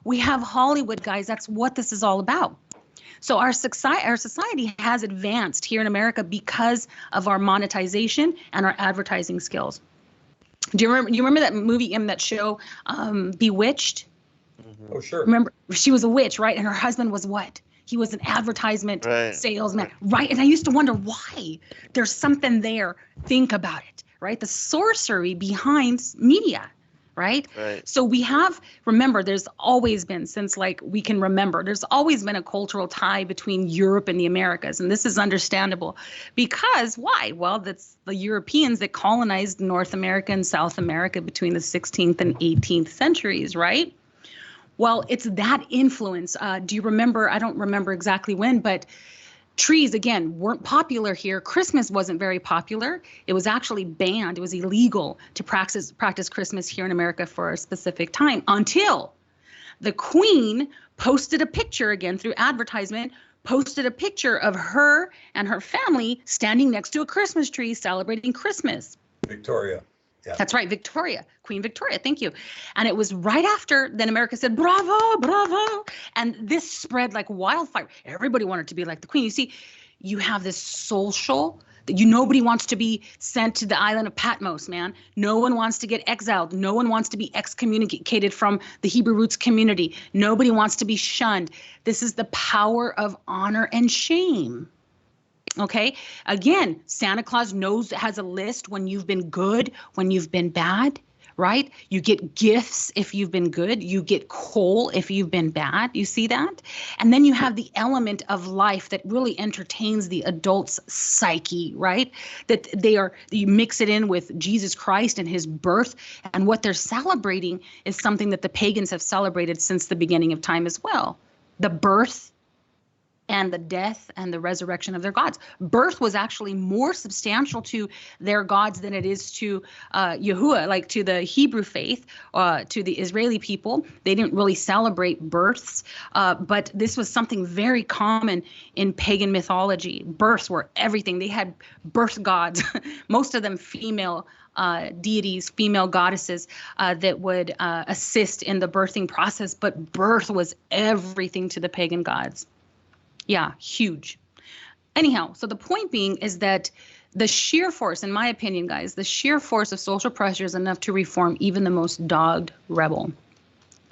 We have Hollywood, guys. That's what this is all about. So our society has advanced here in America because of our monetization and our advertising skills. Do you remember that movie and that show, Bewitched? Mm-hmm. Oh, sure. Remember, she was a witch, right? And her husband was what? He was an advertisement salesman, right? And I used to wonder why. There's something there. Think about it, right? The sorcery behind media, right? So we have, remember, there's always been, since like we can remember, there's always been a cultural tie between Europe and the Americas. And this is understandable because why? Well, that's the Europeans that colonized North America and South America between the 16th and 18th centuries, right? Well, it's that influence. Do you remember? I don't remember exactly when, but trees, again, weren't popular here. Christmas wasn't very popular. It was actually banned. It was illegal to practice Christmas here in America for a specific time until the Queen posted a picture, again through advertisement, posted a picture of her and her family standing next to a Christmas tree celebrating Christmas. Victoria. Yeah. That's right, Victoria, Queen Victoria, thank you. And it was right after, then America said, bravo, bravo. And this spread like wildfire. Everybody wanted to be like the Queen. You see, you have this social, nobody wants to be sent to the island of Patmos, man. No one wants to get exiled. No one wants to be excommunicated from the Hebrew roots community. Nobody wants to be shunned. This is the power of honor and shame. Okay. Again, Santa Claus has a list when you've been good, when you've been bad, right? You get gifts if you've been good. You get coal if you've been bad. You see that? And then you have the element of life that really entertains the adult's psyche, right? That you mix it in with Jesus Christ and his birth. And what they're celebrating is something that the pagans have celebrated since the beginning of time as well. The birth and the death and the resurrection of their gods. Birth was actually more substantial to their gods than it is to Yahuwah, like to the Hebrew faith, to the Israeli people. They didn't really celebrate births, but this was something very common in pagan mythology. Births were everything. They had birth gods, most of them female deities, female goddesses that would assist in the birthing process, but birth was everything to the pagan gods. Yeah, huge. Anyhow, so the point being is that the sheer force, in my opinion, guys, the sheer force of social pressure is enough to reform even the most dogged rebel.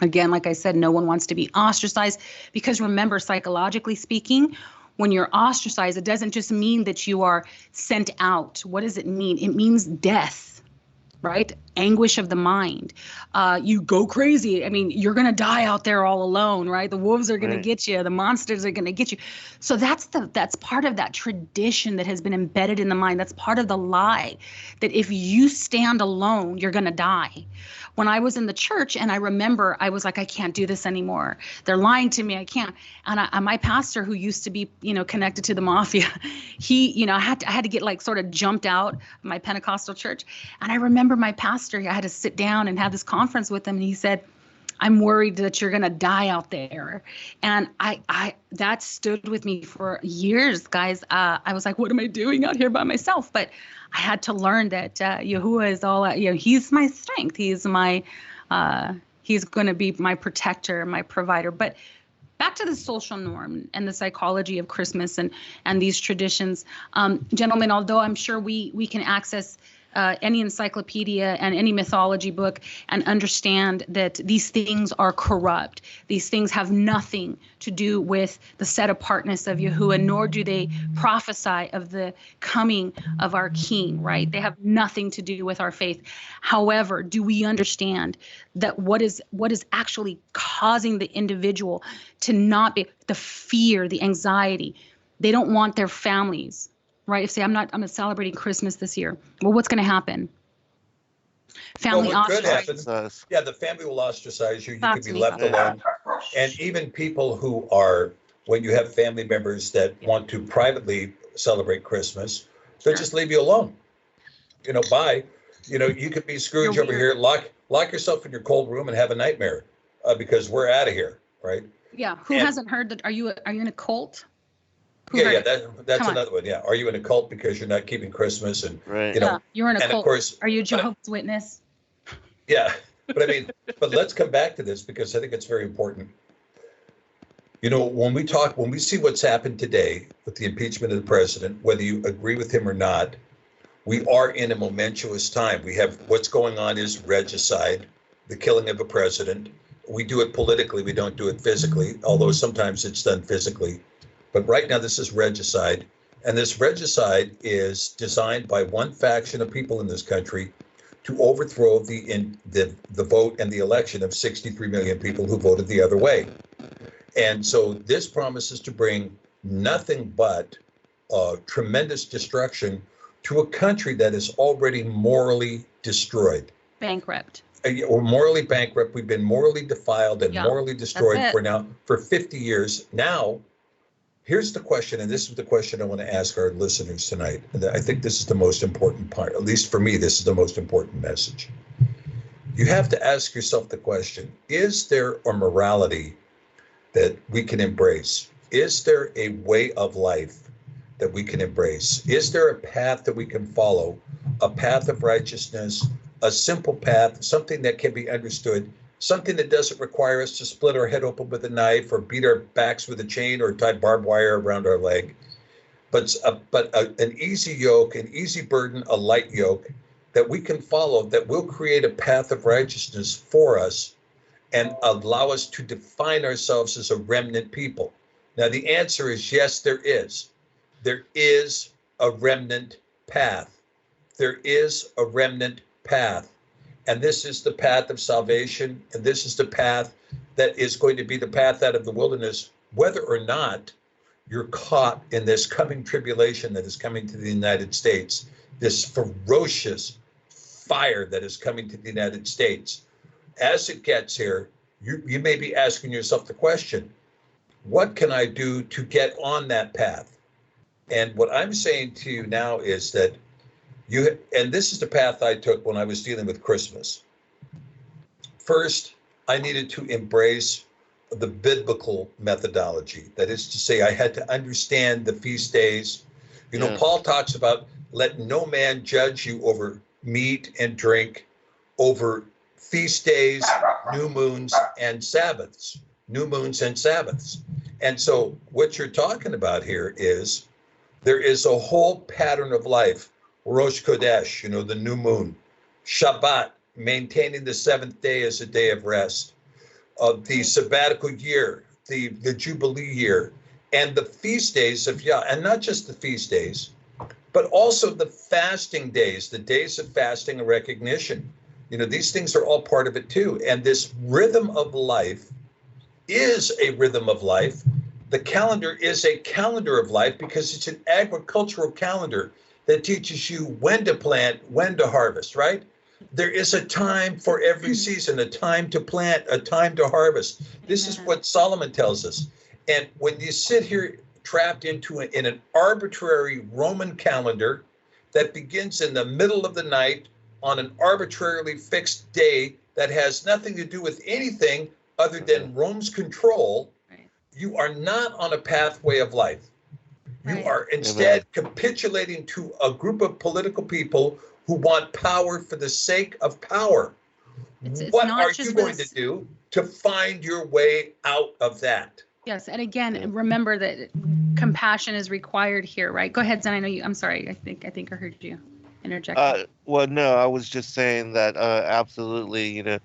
Again, like I said, no one wants to be ostracized because remember, psychologically speaking, when you're ostracized, it doesn't just mean that you are sent out. What does it mean? It means death. Right? Anguish of the mind. You go crazy. I mean, you're going to die out there all alone, right? The wolves are going to get you. The monsters are going to get you. So that's part of that tradition that has been embedded in the mind. That's part of the lie that if you stand alone, you're going to die. When I was in the church and I remember I was like, I can't do this anymore. They're lying to me. I can't. And my pastor, who used to be, connected to the mafia, he, I had to get like sort of jumped out of my Pentecostal church. And I remember my pastor, I had to sit down and have this conference with him. And he said, I'm worried that you're going to die out there. And I that stood with me for years, guys. I was like, what am I doing out here by myself? But I had to learn that Yahuwah is all, he's my strength. He's he's going to be my protector, my provider. But back to the social norm and the psychology of Christmas and these traditions. Gentlemen, although I'm sure we can access any encyclopedia and any mythology book and understand that these things are corrupt. These things have nothing to do with the set apartness of Yahuwah, nor do they prophesy of the coming of our King, right? They have nothing to do with our faith. However, do we understand that what is actually causing the individual to not be, the fear, the anxiety? They don't want their families, right? If say I'm not celebrating Christmas this year. Well, what's going to happen? Family ostracized. Yeah, the family will ostracize you. You could be left alone. And even people who are, when you have family members that want to privately celebrate Christmas, they'll just leave you alone. Bye. You could be Scrooge over here, lock yourself in your cold room and have a nightmare because we're out of here, right? Yeah. Who hasn't heard that? Are you in a cult? That's another one. Yeah. Are you in a cult because you're not keeping Christmas and you're in a cult. Of course, are you Jehovah's Witness? Yeah. But let's come back to this because I think it's very important. When we see what's happened today with the impeachment of the president, whether you agree with him or not, we are in a momentous time. We have what's going on is regicide, the killing of a president. We do it politically. We don't do it physically, although sometimes it's done physically. But right now, this is regicide. And this regicide is designed by one faction of people in this country to overthrow the vote and the election of 63 million people who voted the other way. And so this promises to bring nothing but tremendous destruction to a country that is already morally destroyed. Bankrupt. We're morally bankrupt. We've been morally defiled and morally destroyed for 50 years. Now, here's the question, and this is the question I want to ask our listeners tonight. And I think this is the most important part. At least for me, this is the most important message. You have to ask yourself the question, is there a morality that we can embrace? Is there a way of life that we can embrace? Is there a path that we can follow, a path of righteousness, a simple path, something that can be understood, something that doesn't require us to split our head open with a knife or beat our backs with a chain or tie barbed wire around our leg, but an easy yoke, an easy burden, a light yoke that we can follow that will create a path of righteousness for us and allow us to define ourselves as a remnant people. Now, the answer is yes, there is. There is a remnant path. There is a remnant path. And this is the path of salvation. And this is the path that is going to be the path out of the wilderness, whether or not you're caught in this coming tribulation that is coming to the United States, this ferocious fire that is coming to the United States. As it gets here, you may be asking yourself the question, what can I do to get on that path? And what I'm saying to you now is that and this is the path I took when I was dealing with Christmas. First, I needed to embrace the biblical methodology. That is to say, I had to understand the feast days. Paul talks about let no man judge you over meat and drink, over feast days, new moons, and Sabbaths. New moons and Sabbaths. And so what you're talking about here is there is a whole pattern of life. Rosh Chodesh, the new moon. Shabbat, maintaining the seventh day as a day of rest. The sabbatical year, the Jubilee year, and the feast days of Yah. And not just the feast days, but also the fasting days, the days of fasting and recognition. These things are all part of it too. And this rhythm of life is a rhythm of life. The calendar is a calendar of life because it's an agricultural calendar that teaches you when to plant, when to harvest, right? There is a time for every season, a time to plant, a time to harvest. This is what Solomon tells us. And when you sit here trapped in an arbitrary Roman calendar that begins in the middle of the night on an arbitrarily fixed day that has nothing to do with anything other than Rome's control, you are not on a pathway of life. You are instead capitulating to a group of political people who want power for the sake of power. What are you going to do to find your way out of that? Yes, and again, remember that compassion is required here, right? Go ahead, Zen. I know you. I'm sorry. I think I heard you interject. Well, no, I was just saying that absolutely,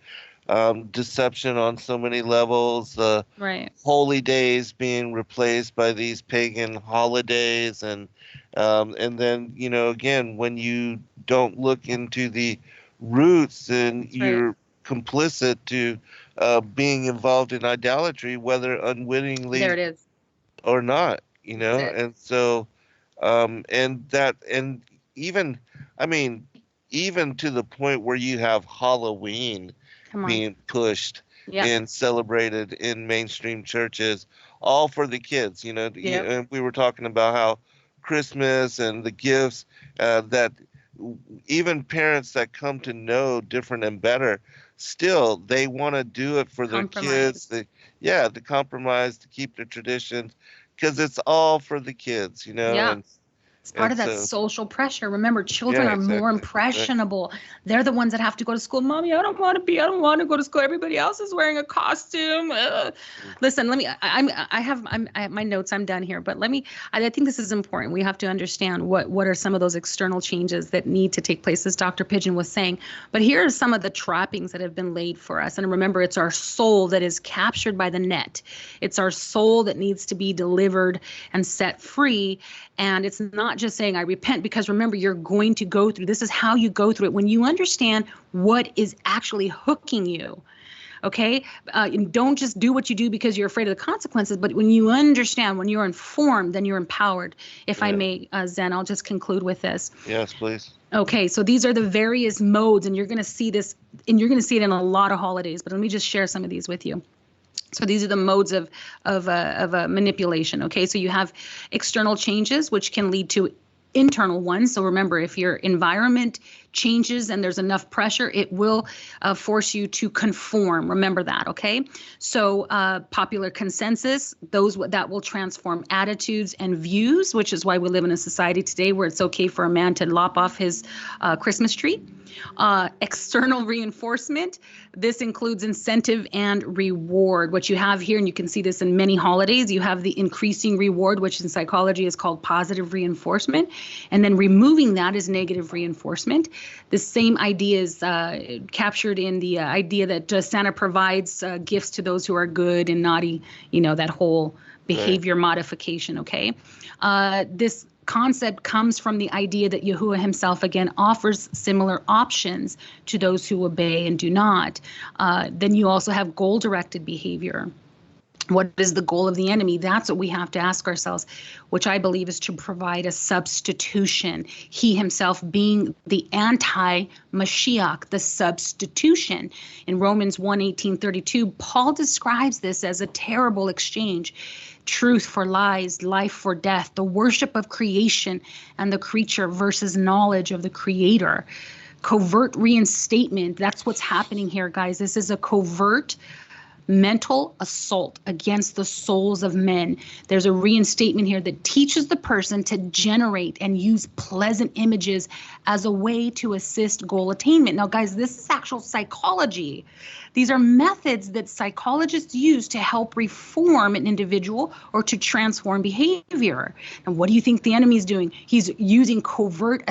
deception on so many levels, right. Holy days being replaced by these pagan holidays, and then again, when you don't look into the roots, then you're complicit to being involved in idolatry, whether unwittingly there it is or not, and so and even even to the point where you have Halloween being pushed and celebrated in mainstream churches, all for the kids. And we were talking about how Christmas and the gifts that even parents that come to know different and better, still they want to do it for their kids. The compromise to keep the traditions because it's all for the kids. And, it's part of that social pressure. Remember, children are more impressionable. Right. They're the ones that have to go to school. Mommy, I don't want to go to school. Everybody else is wearing a costume. Listen, I have my notes. I'm done here, but I think this is important. We have to understand what are some of those external changes that need to take place, as Dr. Pidgeon was saying. But here are some of the trappings that have been laid for us. And remember, it's our soul that is captured by the net. It's our soul that needs to be delivered and set free. And it's not just saying I repent, because remember, you're going to go through, this is how you go through it. When you understand what is actually hooking you, okay? Don't just do what you do because you're afraid of the consequences, but when you understand, when you're informed, then you're empowered. If I may, Zen, I'll just conclude with this. Yes, please. Okay, so these are the various modes, and you're going to see this, and you're going to see it in a lot of holidays, but let me just share some of these with you. So these are the modes of manipulation. Okay, so you have external changes, which can lead to internal ones. So remember, if your environment changes and there's enough pressure, it will force you to conform. Remember that, okay? So popular consensus, that will transform attitudes and views, which is why we live in a society today where it's okay for a man to lop off his Christmas tree. External reinforcement, this includes incentive and reward. What you have here, and you can see this in many holidays, you have the increasing reward, which in psychology is called positive reinforcement, and then removing that is negative reinforcement. The same idea is captured in the idea that Santa provides gifts to those who are good and naughty, that whole behavior modification, okay? This concept comes from the idea that Yahuwah himself, again, offers similar options to those who obey and do not. Then you also have goal-directed behavior. What is the goal of the enemy? That's what we have to ask ourselves, which I believe is to provide a substitution. He himself being the anti-Mashiach, the substitution. In Romans 1:18-32, Paul describes this as a terrible exchange. Truth for lies, life for death, the worship of creation and the creature versus knowledge of the creator. Covert reinstatement. That's what's happening here, guys. This is a covert mental assault against the souls of men. There's a reinstatement here that teaches the person to generate and use pleasant images as a way to assist goal attainment. Now, guys, this is actual psychology. These are methods that psychologists use to help reform an individual or to transform behavior. And what do you think the enemy's doing? He's using covert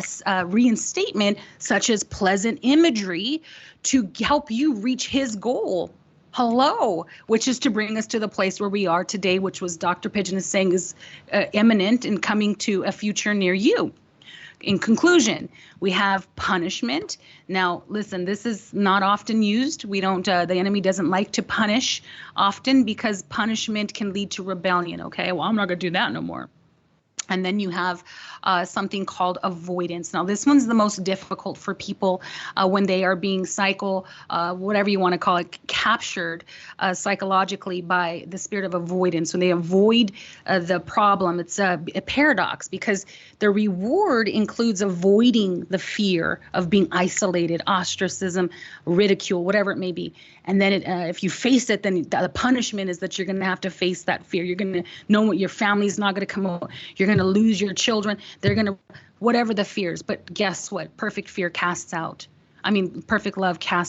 reinstatement, such as pleasant imagery, to help you reach his goal. Hello, which is to bring us to the place where we are today, which was Dr. Pidgeon is saying is imminent and coming to a future near you. In conclusion, we have punishment. Now, listen, this is not often used. We don't, the enemy doesn't like to punish often because punishment can lead to rebellion. Okay, well, I'm not going to do that no more. And then you have something called avoidance. Now, this one's the most difficult for people when they are being whatever you want to call it, captured psychologically by the spirit of avoidance. When they avoid the problem, it's a paradox because the reward includes avoiding the fear of being isolated, ostracism, ridicule, whatever it may be. And then if you face it, then the punishment is that you're going to have to face that fear. You're going to know what your family's not going to come out. You're going to lose your children. They're going to, whatever the fears. But guess what? Perfect love casts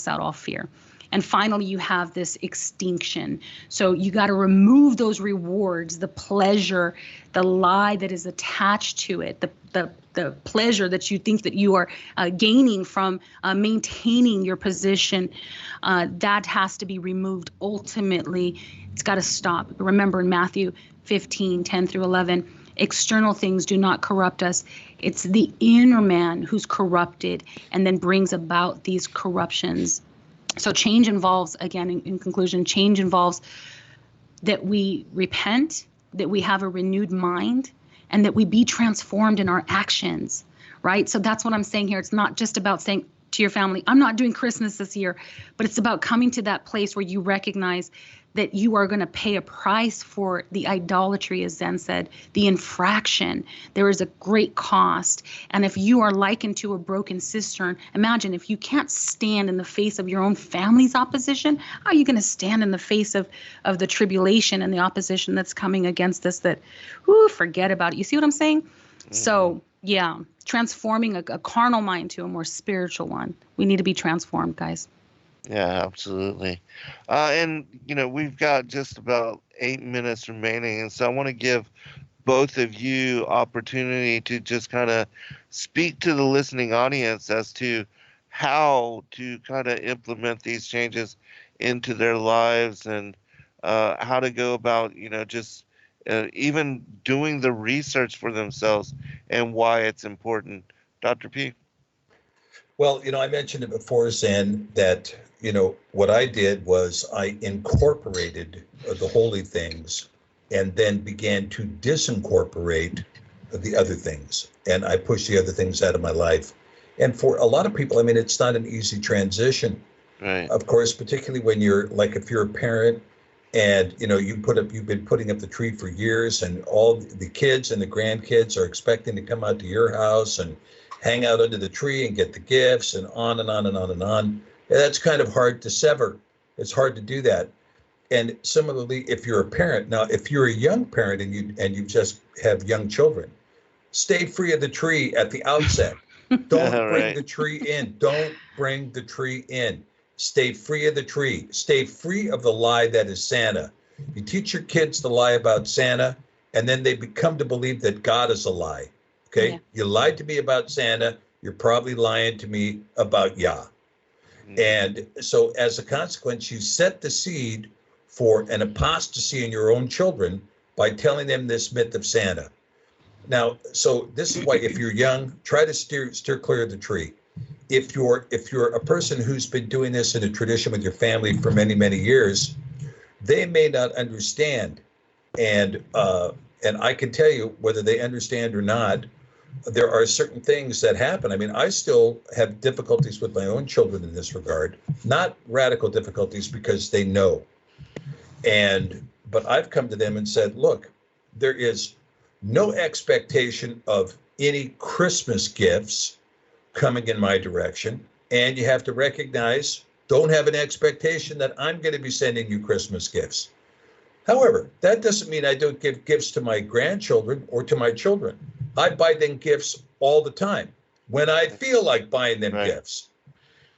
out all fear. And finally, you have this extinction. So you got to remove those rewards, the pleasure, the lie that is attached to it, the pleasure that you think that you are gaining from maintaining your position. That has to be removed. Ultimately, it's got to stop. Remember in Matthew 15:10-11, external things do not corrupt us. It's the inner man who's corrupted and then brings about these corruptions. So change involves, again, in conclusion, change involves that we repent, that we have a renewed mind, and that we be transformed in our actions, right? So that's what I'm saying here. It's not just about saying to your family, I'm not doing Christmas this year, but it's about coming to that place where you recognize that you are going to pay a price for the idolatry, as Zen said, the infraction. There is a great cost. And if you are likened to a broken cistern, imagine if you can't stand in the face of your own family's opposition, how are you going to stand in the face of the tribulation and the opposition that's coming against us that, forget about it. You see what I'm saying? Mm-hmm. So, yeah, transforming a carnal mind to a more spiritual one. We need to be transformed, guys. Yeah, absolutely. And, we've got just about 8 minutes remaining. And so I want to give both of you opportunity to just kind of speak to the listening audience as to how to kind of implement these changes into their lives and how to go about, just even doing the research for themselves and why it's important. Dr. P? Well, I mentioned it before, Zen, that, what I did was I incorporated the holy things and then began to disincorporate the other things. And I pushed the other things out of my life. And for a lot of people, it's not an easy transition. Right. Of course, particularly when if you're a parent and, you've been putting up the tree for years and all the kids and the grandkids are expecting to come out to your house and hang out under the tree and get the gifts and on and on and on and on. And that's kind of hard to sever. It's hard to do that. And similarly, if you're a parent, now, if you're a young parent and you just have young children, stay free of the tree at the outset. Don't bring the tree in. Don't bring the tree in. Stay free of the tree. Stay free of the lie that is Santa. You teach your kids the lie about Santa, and then they become to believe that God is a lie. Okay, yeah. You lied to me about Santa. You're probably lying to me about Yah. Mm-hmm. And so as a consequence, you set the seed for an apostasy in your own children by telling them this myth of Santa. Now, so this is why if you're young, try to steer clear of the tree. If you're a person who's been doing this in a tradition with your family for many, many years, they may not understand. And I can tell you, whether they understand or not, there are certain things that happen. I mean, I still have difficulties with my own children in this regard, not radical difficulties because they know. But I've come to them and said, look, there is no expectation of any Christmas gifts coming in my direction. And you have to recognize, don't have an expectation that I'm going to be sending you Christmas gifts. However, that doesn't mean I don't give gifts to my grandchildren or to my children. I buy them gifts all the time when I feel like buying them gifts.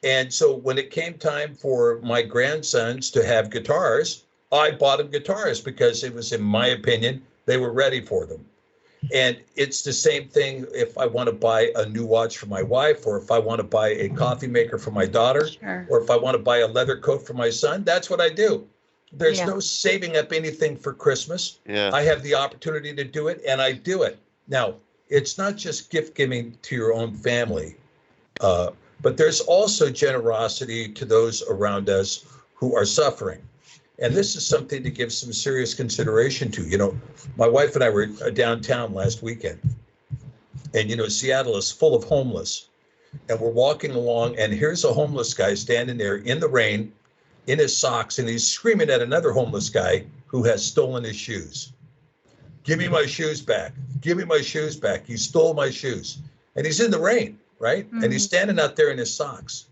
And so when it came time for my grandsons to have guitars, I bought them guitars because it was, in my opinion, they were ready for them. And it's the same thing if I want to buy a new watch for my wife, or if I want to buy a coffee maker for my daughter, or if I want to buy a leather coat for my son. That's what I do. There's no saving up anything for Christmas. I have the opportunity to do it, and I do it. Now, it's not just gift giving to your own family, but there's also generosity to those around us who are suffering. And this is something to give some serious consideration to. You know, my wife and I were downtown last weekend, and, you know, Seattle is full of homeless. And we're walking along, and here's a homeless guy standing there in the rain, in his socks, and he's screaming at another homeless guy who has stolen his shoes. Give me my shoes back. Give me my shoes back. He stole my shoes. And he's in the rain, right? Mm-hmm. And he's standing out there in his socks.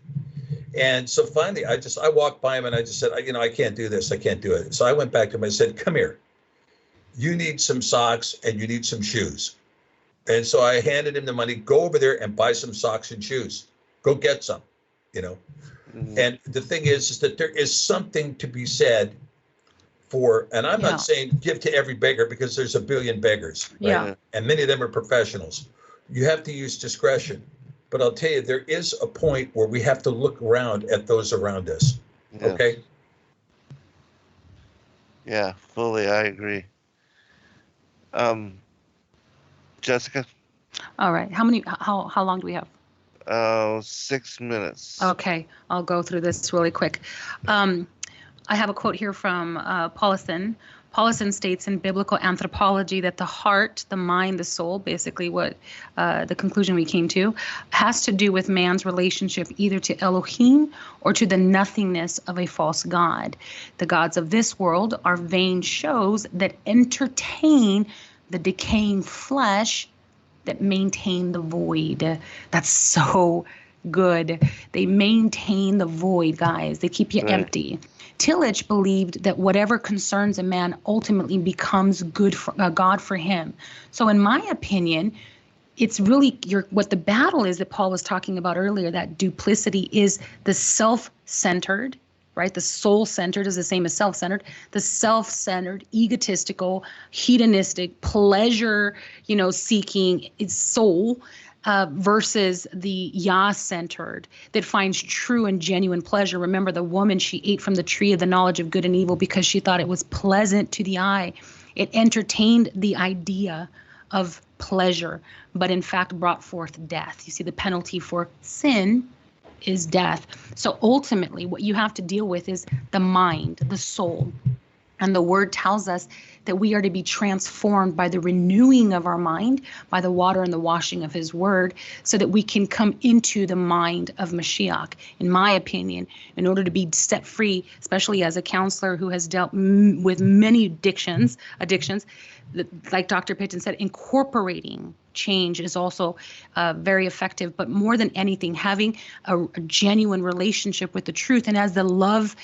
And so finally, I walked by him and I just said, you know, I can't do this. I can't do it. So I went back to him and I said, come here. You need some socks and you need some shoes. And so I handed him the money. Go over there and buy some socks and shoes. Go get some, you know. Mm-hmm. And the thing is that there is something to be said for, and I'm not saying give to every beggar, because there's a billion beggars, right? Yeah. And many of them are professionals. You have to use discretion. But I'll tell you, there is a point where we have to look around at those around us. Yes. Okay? Yeah, fully. I agree. Jessica? All right. How long do we have? 6 minutes. Okay. I'll go through this really quick. I have a quote here from Paulison. Paulison states in biblical anthropology that the heart, the mind, the soul, basically what the conclusion we came to, has to do with man's relationship either to Elohim or to the nothingness of a false god. The gods of this world are vain shows that entertain the decaying flesh that maintain the void. That's so good. They maintain the void, guys. They keep you empty. Tillich believed that whatever concerns a man ultimately becomes good for God for him. So in my opinion, it's really what the battle is that Paul was talking about earlier, that duplicity is the self-centered, right? The soul-centered is the same as self-centered. The self-centered, egotistical, hedonistic, pleasure, seeking its soul versus the Yah-centered that finds true and genuine pleasure. Remember, the woman, she ate from the tree of the knowledge of good and evil because she thought it was pleasant to the eye. It entertained the idea of pleasure, but in fact brought forth death. You see, the penalty for sin is death. So ultimately, what you have to deal with is the mind, the soul. And the word tells us that we are to be transformed by the renewing of our mind, by the water and the washing of his word, so that we can come into the mind of Mashiach. In my opinion, in order to be set free, especially as a counselor who has dealt with many addictions, like Dr. Pidgeon said, incorporating change is also very effective. But more than anything, having a genuine relationship with the truth. And as the love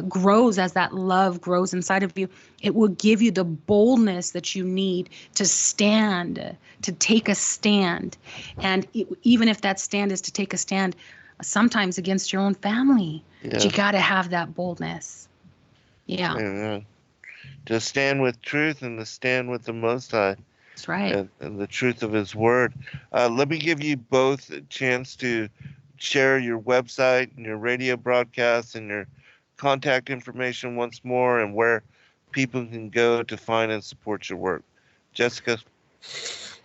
grows, as that love grows inside of you, it will give you the boldness that you need to stand, to take a stand. And even if that stand is to take a stand sometimes against your own family, but you got to have that boldness. Yeah. Amen. To stand with truth and to stand with the Most High. That's right. And the truth of his word. Let me give you both a chance to share your website and your radio broadcasts and your contact information once more, and where people can go to find and support your work. Jessica?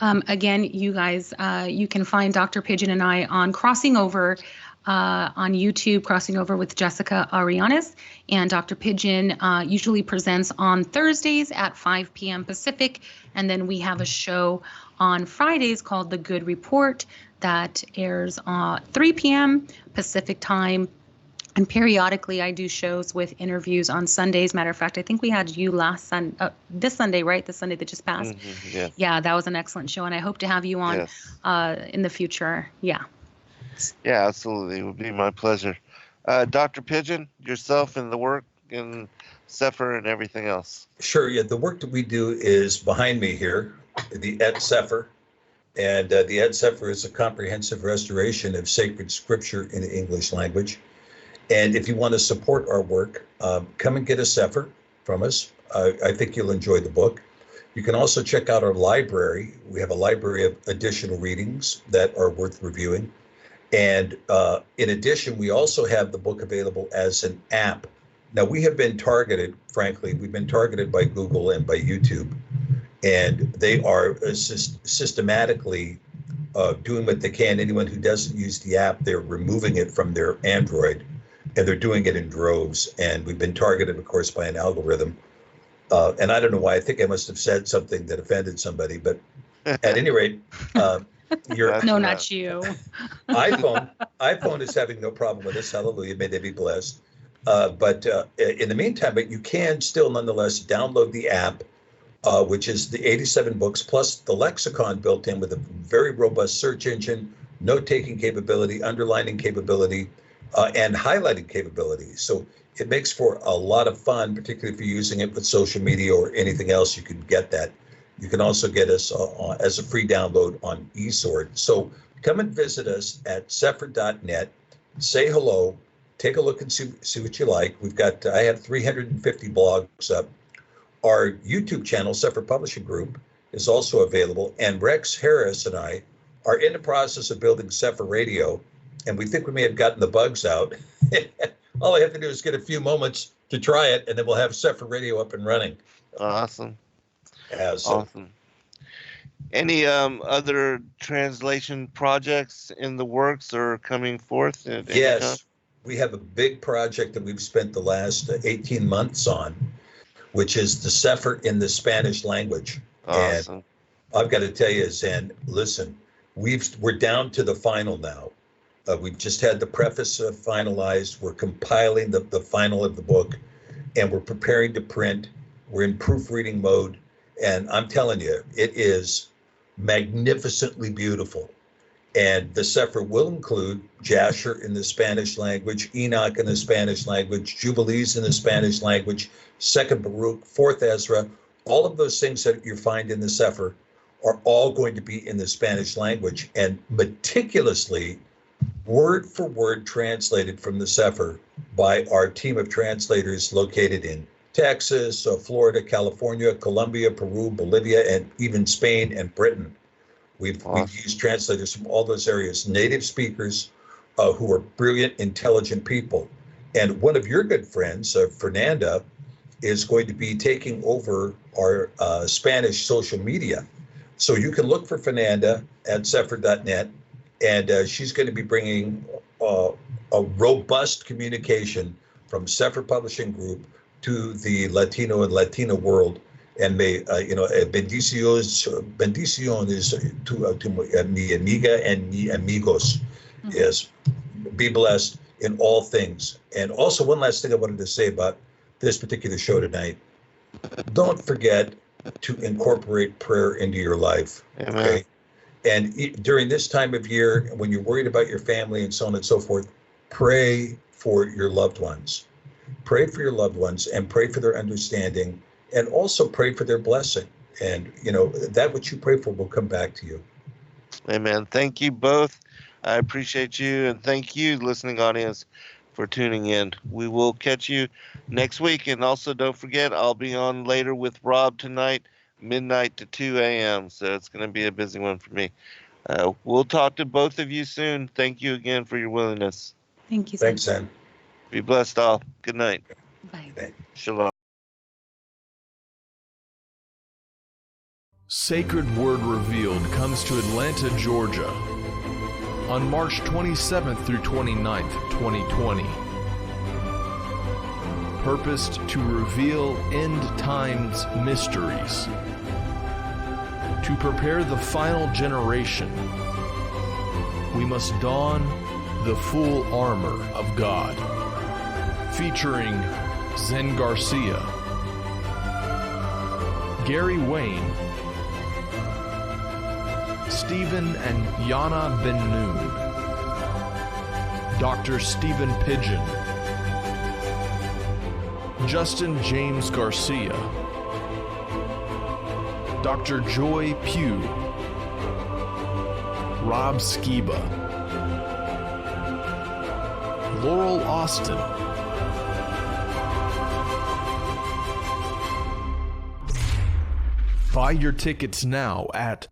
Again, you guys, you can find Dr. Pidgeon and I on Crossing Over on YouTube, Crossing Over with Jessica Arellanes, and Dr. Pidgeon usually presents on Thursdays at 5 p.m. Pacific, and then we have a show on Fridays called The Good Report that airs 3 p.m. Pacific time. And periodically, I do shows with interviews on Sundays. Matter of fact, I think we had you this Sunday, right? The Sunday that just passed. Yeah. Yeah, that was an excellent show, and I hope to have you on in the future. Yeah. Yeah, absolutely. It would be my pleasure. Dr. Pidgeon, yourself and the work and Sefer and everything else. Sure. Yeah, the work that we do is behind me here, the Et Sefer. And the Et Sefer is a comprehensive restoration of sacred scripture in the English language. And if you want to support our work, come and get a Sefer from us. I think you'll enjoy the book. You can also check out our library. We have a library of additional readings that are worth reviewing. And in addition, we also have the book available as an app. Now, we have been targeted, frankly, we've been targeted by Google and by YouTube. And they are systematically doing what they can. Anyone who doesn't use the app, they're removing it from their Android. And they're doing it in droves. And we've been targeted, of course, by an algorithm. And I don't know why. I think I must have said something that offended somebody. But at any rate, your no, not you. iPhone is having no problem with this. Hallelujah. May they be blessed. But in the meantime, but you can still nonetheless download the app, which is the 87 books plus the lexicon built in with a very robust search engine, note-taking capability, underlining capability, and highlighting capability. So it makes for a lot of fun, particularly if you're using it with social media or anything else. You can get that. You can also get us as a free download on eSword. So come and visit us at Sefer.net. Say hello. Take a look and see what you like. I have 350 blogs up. Our YouTube channel, Sefer Publishing Group, is also available. And Rex Harris and I are in the process of building Sefer Radio. And we think we may have gotten the bugs out. All I have to do is get a few moments to try it, and then we'll have Sefer Radio up and running. Awesome. Awesome. Any other translation projects in the works or coming forth? Yes. We have a big project that we've spent the last 18 months on, which is the Sefer in the Spanish language. Awesome. And I've got to tell you, Zen, listen, we're down to the final now. We've just had the preface finalized. We're compiling the final of the book, and we're preparing to print. We're in proofreading mode, and I'm telling you, it is magnificently beautiful. And the Sefer will include Jasher in the Spanish language, Enoch in the Spanish language, Jubilees in the Spanish language, Second Baruch, Fourth Ezra. All of those things that you find in the Sefer are all going to be in the Spanish language and meticulously, word for word, translated from the Sefer by our team of translators located in Texas, Florida, California, Colombia, Peru, Bolivia, and even Spain and Britain. We've used translators from all those areas, native speakers who are brilliant, intelligent people. And one of your good friends, Fernanda, is going to be taking over our Spanish social media. So you can look for Fernanda at Sefer.net, and she's going to be bringing a robust communication from Sefer Publishing Group to the Latino and Latina world. And may, bendiciones to mi amiga and mi amigos. Mm-hmm. Yes, be blessed in all things. And also one last thing I wanted to say about this particular show tonight. Don't forget to incorporate prayer into your life. Amen. Okay? And during this time of year, when you're worried about your family and so on and so forth, pray for your loved ones. Pray for your loved ones and pray for their understanding. And also pray for their blessing. And, that which you pray for will come back to you. Amen. Thank you both. I appreciate you. And thank you, listening audience, for tuning in. We will catch you next week. And also, don't forget, I'll be on later with Rob tonight, midnight to 2 a.m. So it's going to be a busy one for me. We'll talk to both of you soon. Thank you again for your willingness. Thank you, Sam. Thanks, Sam. Be blessed all. Good night. Bye. Shalom. Sacred Word Revealed comes to Atlanta, Georgia on March 27th through 29th, 2020. Purposed to reveal end times mysteries, to prepare the final generation, we must don the full armor of God. Featuring Zen Garcia, Gary Wayne, Stephen and Yana Ben Noon, Dr. Stephen Pidgeon, Justin James Garcia, Dr. Joy Pugh, Rob Skiba, Laurel Austin, buy your tickets now at